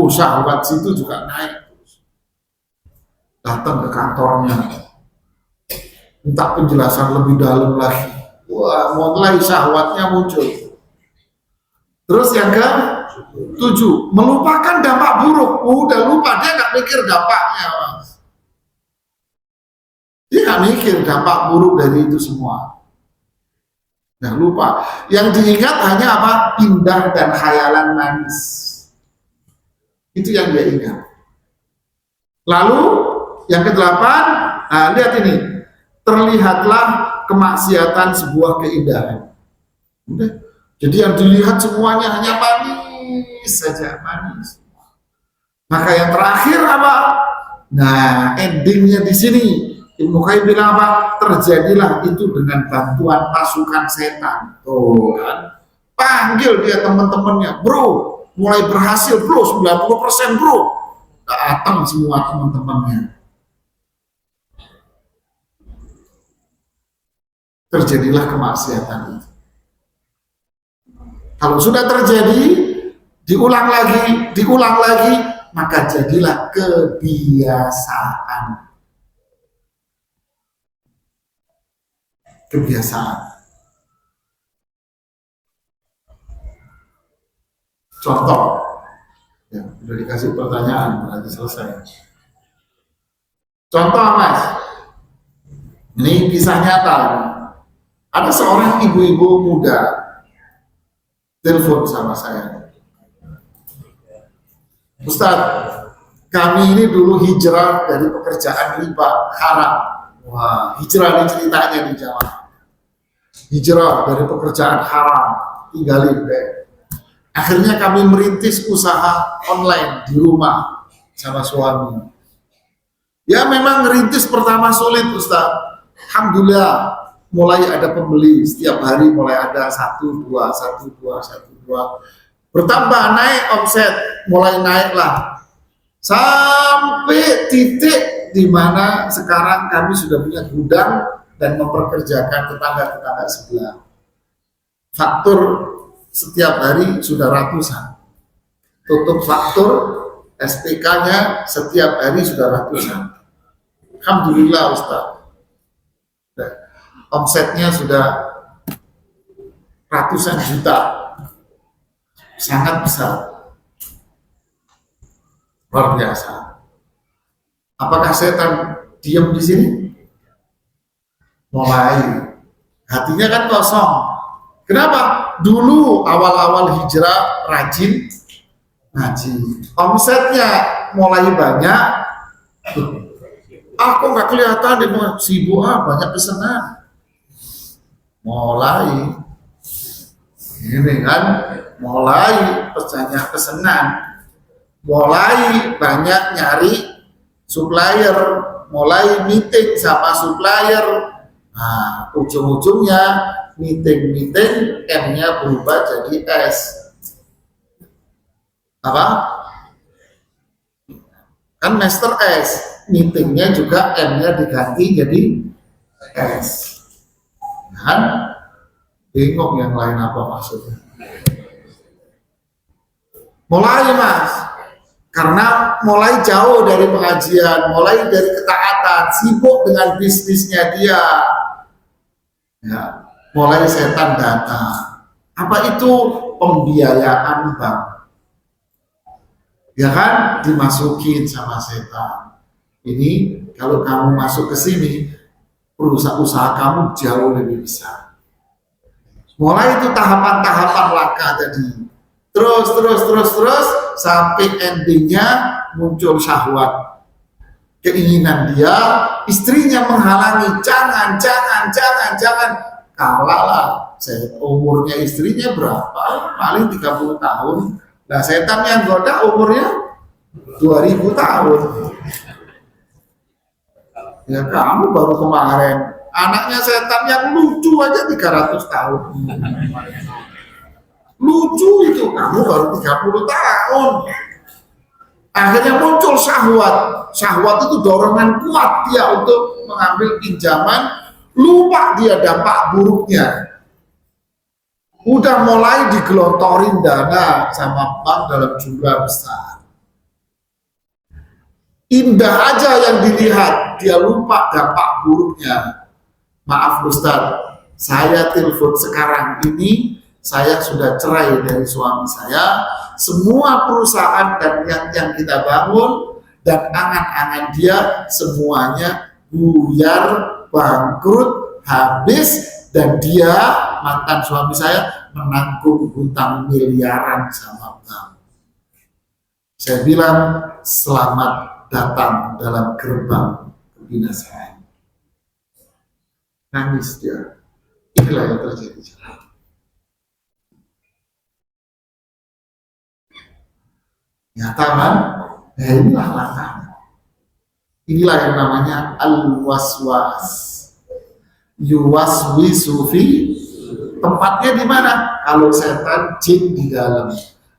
S1: syahwat situ juga naik. Datang ke kantornya, minta penjelasan lebih dalam lagi. Wah, mulai syahwatnya muncul. Terus yang ke-7, melupakan dampak buruk. Udah lupa, dia nggak mikir dampaknya, mas. Dia nggak mikir dampak buruk dari itu semua. Nah, lupa. Yang diingat hanya apa? Indah dan khayalan manis. Itu yang dia ingat. Lalu yang ke-8, nah, lihat ini. Terlihatlah kemaksiatan sebuah keindahan. Udah. Jadi yang dilihat semuanya hanya manis saja, manis. Maka yang terakhir apa? Nah, endingnya di sini. Ibnu Qayyim bilang apa? Terjadilah itu dengan bantuan pasukan setan. Tuh kan. Panggil dia teman-temannya, bro. Mulai berhasil bro, 90% bro. Datang semua teman-temannya. Terjadilah kemaksiatan itu. Kalau sudah terjadi, diulang lagi, maka jadilah kebiasaan. Contoh, ya, udah dikasih pertanyaan, berarti selesai. Contoh mas, ini kisah nyata. Ada seorang ibu-ibu muda telepon sama saya. Ustadz, kami ini dulu hijrah dari pekerjaan riba haram. Wah, hijrah ini ceritanya di Jawa. Hijrah dari pekerjaan haram, tinggalin deh. Akhirnya kami merintis usaha online di rumah sama suami. Ya memang ngerintis pertama sulit Ustadz. Alhamdulillah mulai ada pembeli, setiap hari mulai ada 1, 2. Bertambah naik omset, mulai naiklah. Sampai titik di mana sekarang kami sudah punya gudang dan memperkerjakan tetangga-tetangga sebelah. Faktur setiap hari sudah ratusan. Tutup faktur STK-nya setiap hari sudah ratusan. Alhamdulillah Ustaz. Omsetnya sudah ratusan juta, sangat besar, luar biasa. Apakah setan diam di sini? Mulai, hatinya kan kosong. Kenapa? Dulu awal-awal hijrah rajin ngaji, omsetnya mulai banyak. Aku nggak kelihatan deh, sibuk banyak pesanan. Mulai ini kan, mulai banyak pesanan, mulai banyak nyari supplier, mulai meeting sama supplier. Nah, ujung-ujungnya meeting M-nya berubah jadi S. Apa? Kan master S, meetingnya juga M-nya diganti jadi S. Kan bingung yang lain apa maksudnya. Mulai Mas, karena mulai jauh dari pengajian, mulai dari ketaatan, sibuk dengan bisnisnya dia, ya, mulai setan datang. Apa itu? Pembiayaan bank, ya kan, dimasukin sama setan. Ini kalau kamu masuk ke sini, usaha kamu jauh lebih besar. Mulai itu tahapan-tahapan laka tadi, terus sampai endingnya muncul syahwat, keinginan dia, istrinya menghalangi, jangan, kalah. Umurnya istrinya berapa? Paling 30 tahun. Nah, setan yang goda umurnya 2000 tahun. Ya kamu baru kemarin, anaknya setan yang lucu aja 300 tahun. Lucu itu, kamu baru 30 tahun. Akhirnya muncul syahwat. Syahwat itu dorongan kuat dia untuk mengambil pinjaman, lupa dia dampak buruknya. Udah mulai digelontorin dana sama bank dalam jumlah besar. Indah aja yang dilihat, dia lupa dampak buruknya. Maaf Ustaz, saya telepon sekarang ini, saya sudah cerai dari suami saya. Semua perusahaan dan yang kita bangun dan angan-angan dia semuanya buyar, bangkrut, habis, dan dia, mantan suami saya, menanggung hutang miliaran sama bank. Saya bilang, selamat datang dalam gerbang kebinasaan. Nangis dia. Itulah yang terjadi. Nyata kan? Nah, inilah langkahnya. Inilah yang namanya al-waswas. Yuwaswisu fi, tempatnya di mana? Kalau setan, jin di dalam.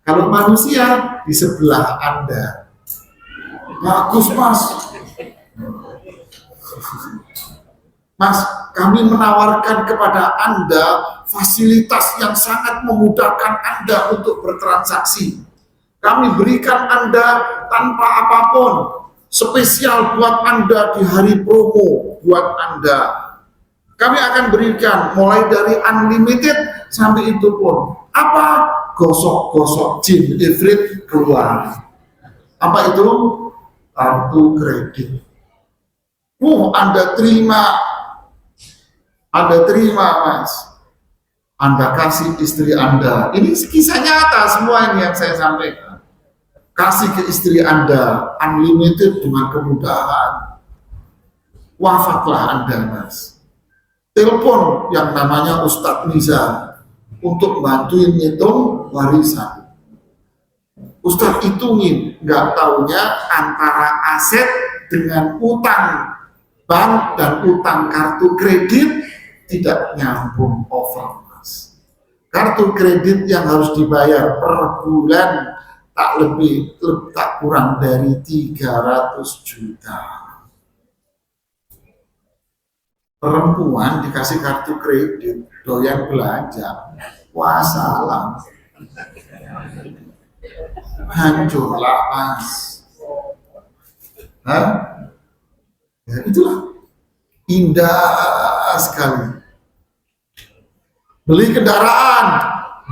S1: Kalau manusia di sebelah Anda. Bagus Mas. Mas, kami menawarkan kepada Anda fasilitas yang sangat memudahkan Anda untuk bertransaksi. Kami berikan Anda tanpa apapun, spesial buat Anda di hari promo buat Anda. Kami akan berikan mulai dari unlimited sampai itu pun. Apa? Gosok-gosok jin ifrit keluar. Apa itu? Kartu kredit. Anda terima Mas. Anda kasih istri Anda. Ini kisah nyata semua ini yang saya sampaikan. Kasih ke istri Anda unlimited dengan kemudahan. Wafatlah Anda Mas. Telepon yang namanya Ustadz Nizar untuk bantuin ngitung warisan. Ustadz hitungin, nggak taunya antara aset dengan utang bank dan utang kartu kredit tidak nyambung over Mas. Kartu kredit yang harus dibayar per bulan tak kurang dari 300 juta. Perempuan dikasih kartu kredit doyan belanja, wassalam. Hancurlah Mas. Ya, itu itulah indah sekali. Beli kendaraan,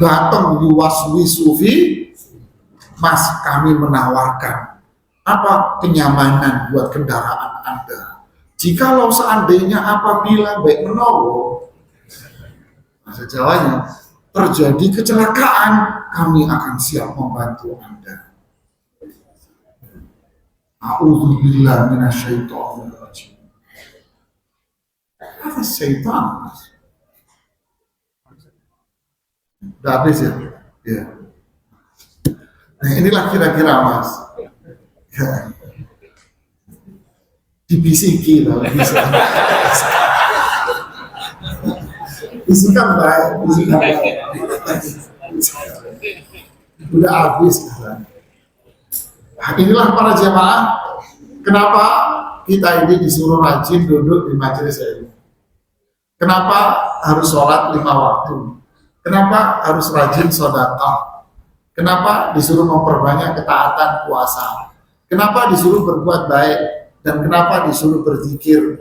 S1: datang yuwaswisufi, Mas, kami menawarkan apa kenyamanan buat kendaraan Anda. Jikalau seandainya apabila baik menolong, bahasa Jawanya, terjadi kecelakaan, kami akan siap membantu Anda. A'udzubillah minasyaitonir rajim. Apa syaitan? Udah habis ya? Ya. Nah inilah kira-kira Mas. Ya. Dibisiki lah, bisikan baik, bisikan baik. Udah habis kan. Nah, inilah para jemaah, kenapa kita ini disuruh rajin duduk di majelis ini. Kenapa harus sholat 5 waktu? Kenapa harus rajin sedekah? Kenapa disuruh memperbanyak ketaatan puasa? Kenapa disuruh berbuat baik? Dan kenapa disuruh berzikir?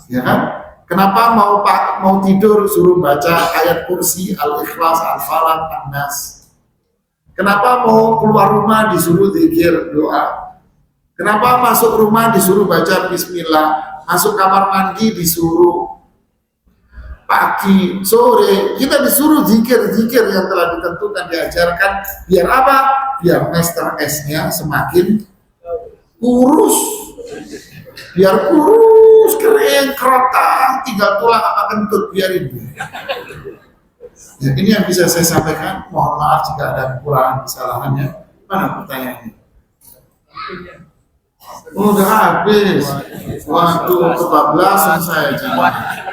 S1: Ya kan? Kenapa mau tidur suruh baca ayat kursi, al-ikhlas, al-falaq, an-nas? Kenapa mau keluar rumah disuruh zikir, doa? Kenapa masuk rumah disuruh baca bismillah? Masuk kamar mandi disuruh, pagi, sore, kita disuruh zikir-zikir yang telah ditentukan, diajarkan. Biar apa? Biar Master S-nya semakin kurus. Biar kurus, kering, kerotak, tinggal tulang sama kentut, biarin. Ya, ini yang bisa saya sampaikan. Mohon maaf jika ada kekurangan, kesalahannya. Mana pertanyaannya? Oh, udah habis. Waktu kebablasan saya jemaah.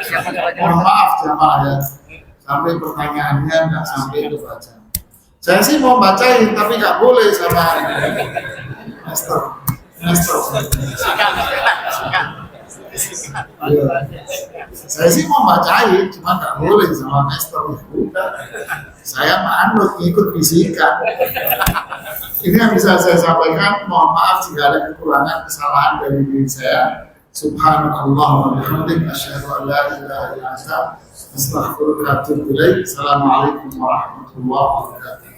S1: Mohon maaf jemaah ya. Sampai pertanyaannya nggak sampai itu baca. Saya sih mau bacain tapi nggak boleh sama Master. Ya. Saya sih mau bacain, cuma nggak boleh sama Master. Udah. Saya manut ikut bisikan. Ini yang bisa saya sampaikan. Mohon maaf jika ada kekurangan, kesalahan dari diri saya. Subhanallah wa bihamdihi, asyhadu an la ilaha illa anta, astaghfiruka wa atubu ilaik. Assalamualaikum warahmatullahi wabarakatuh.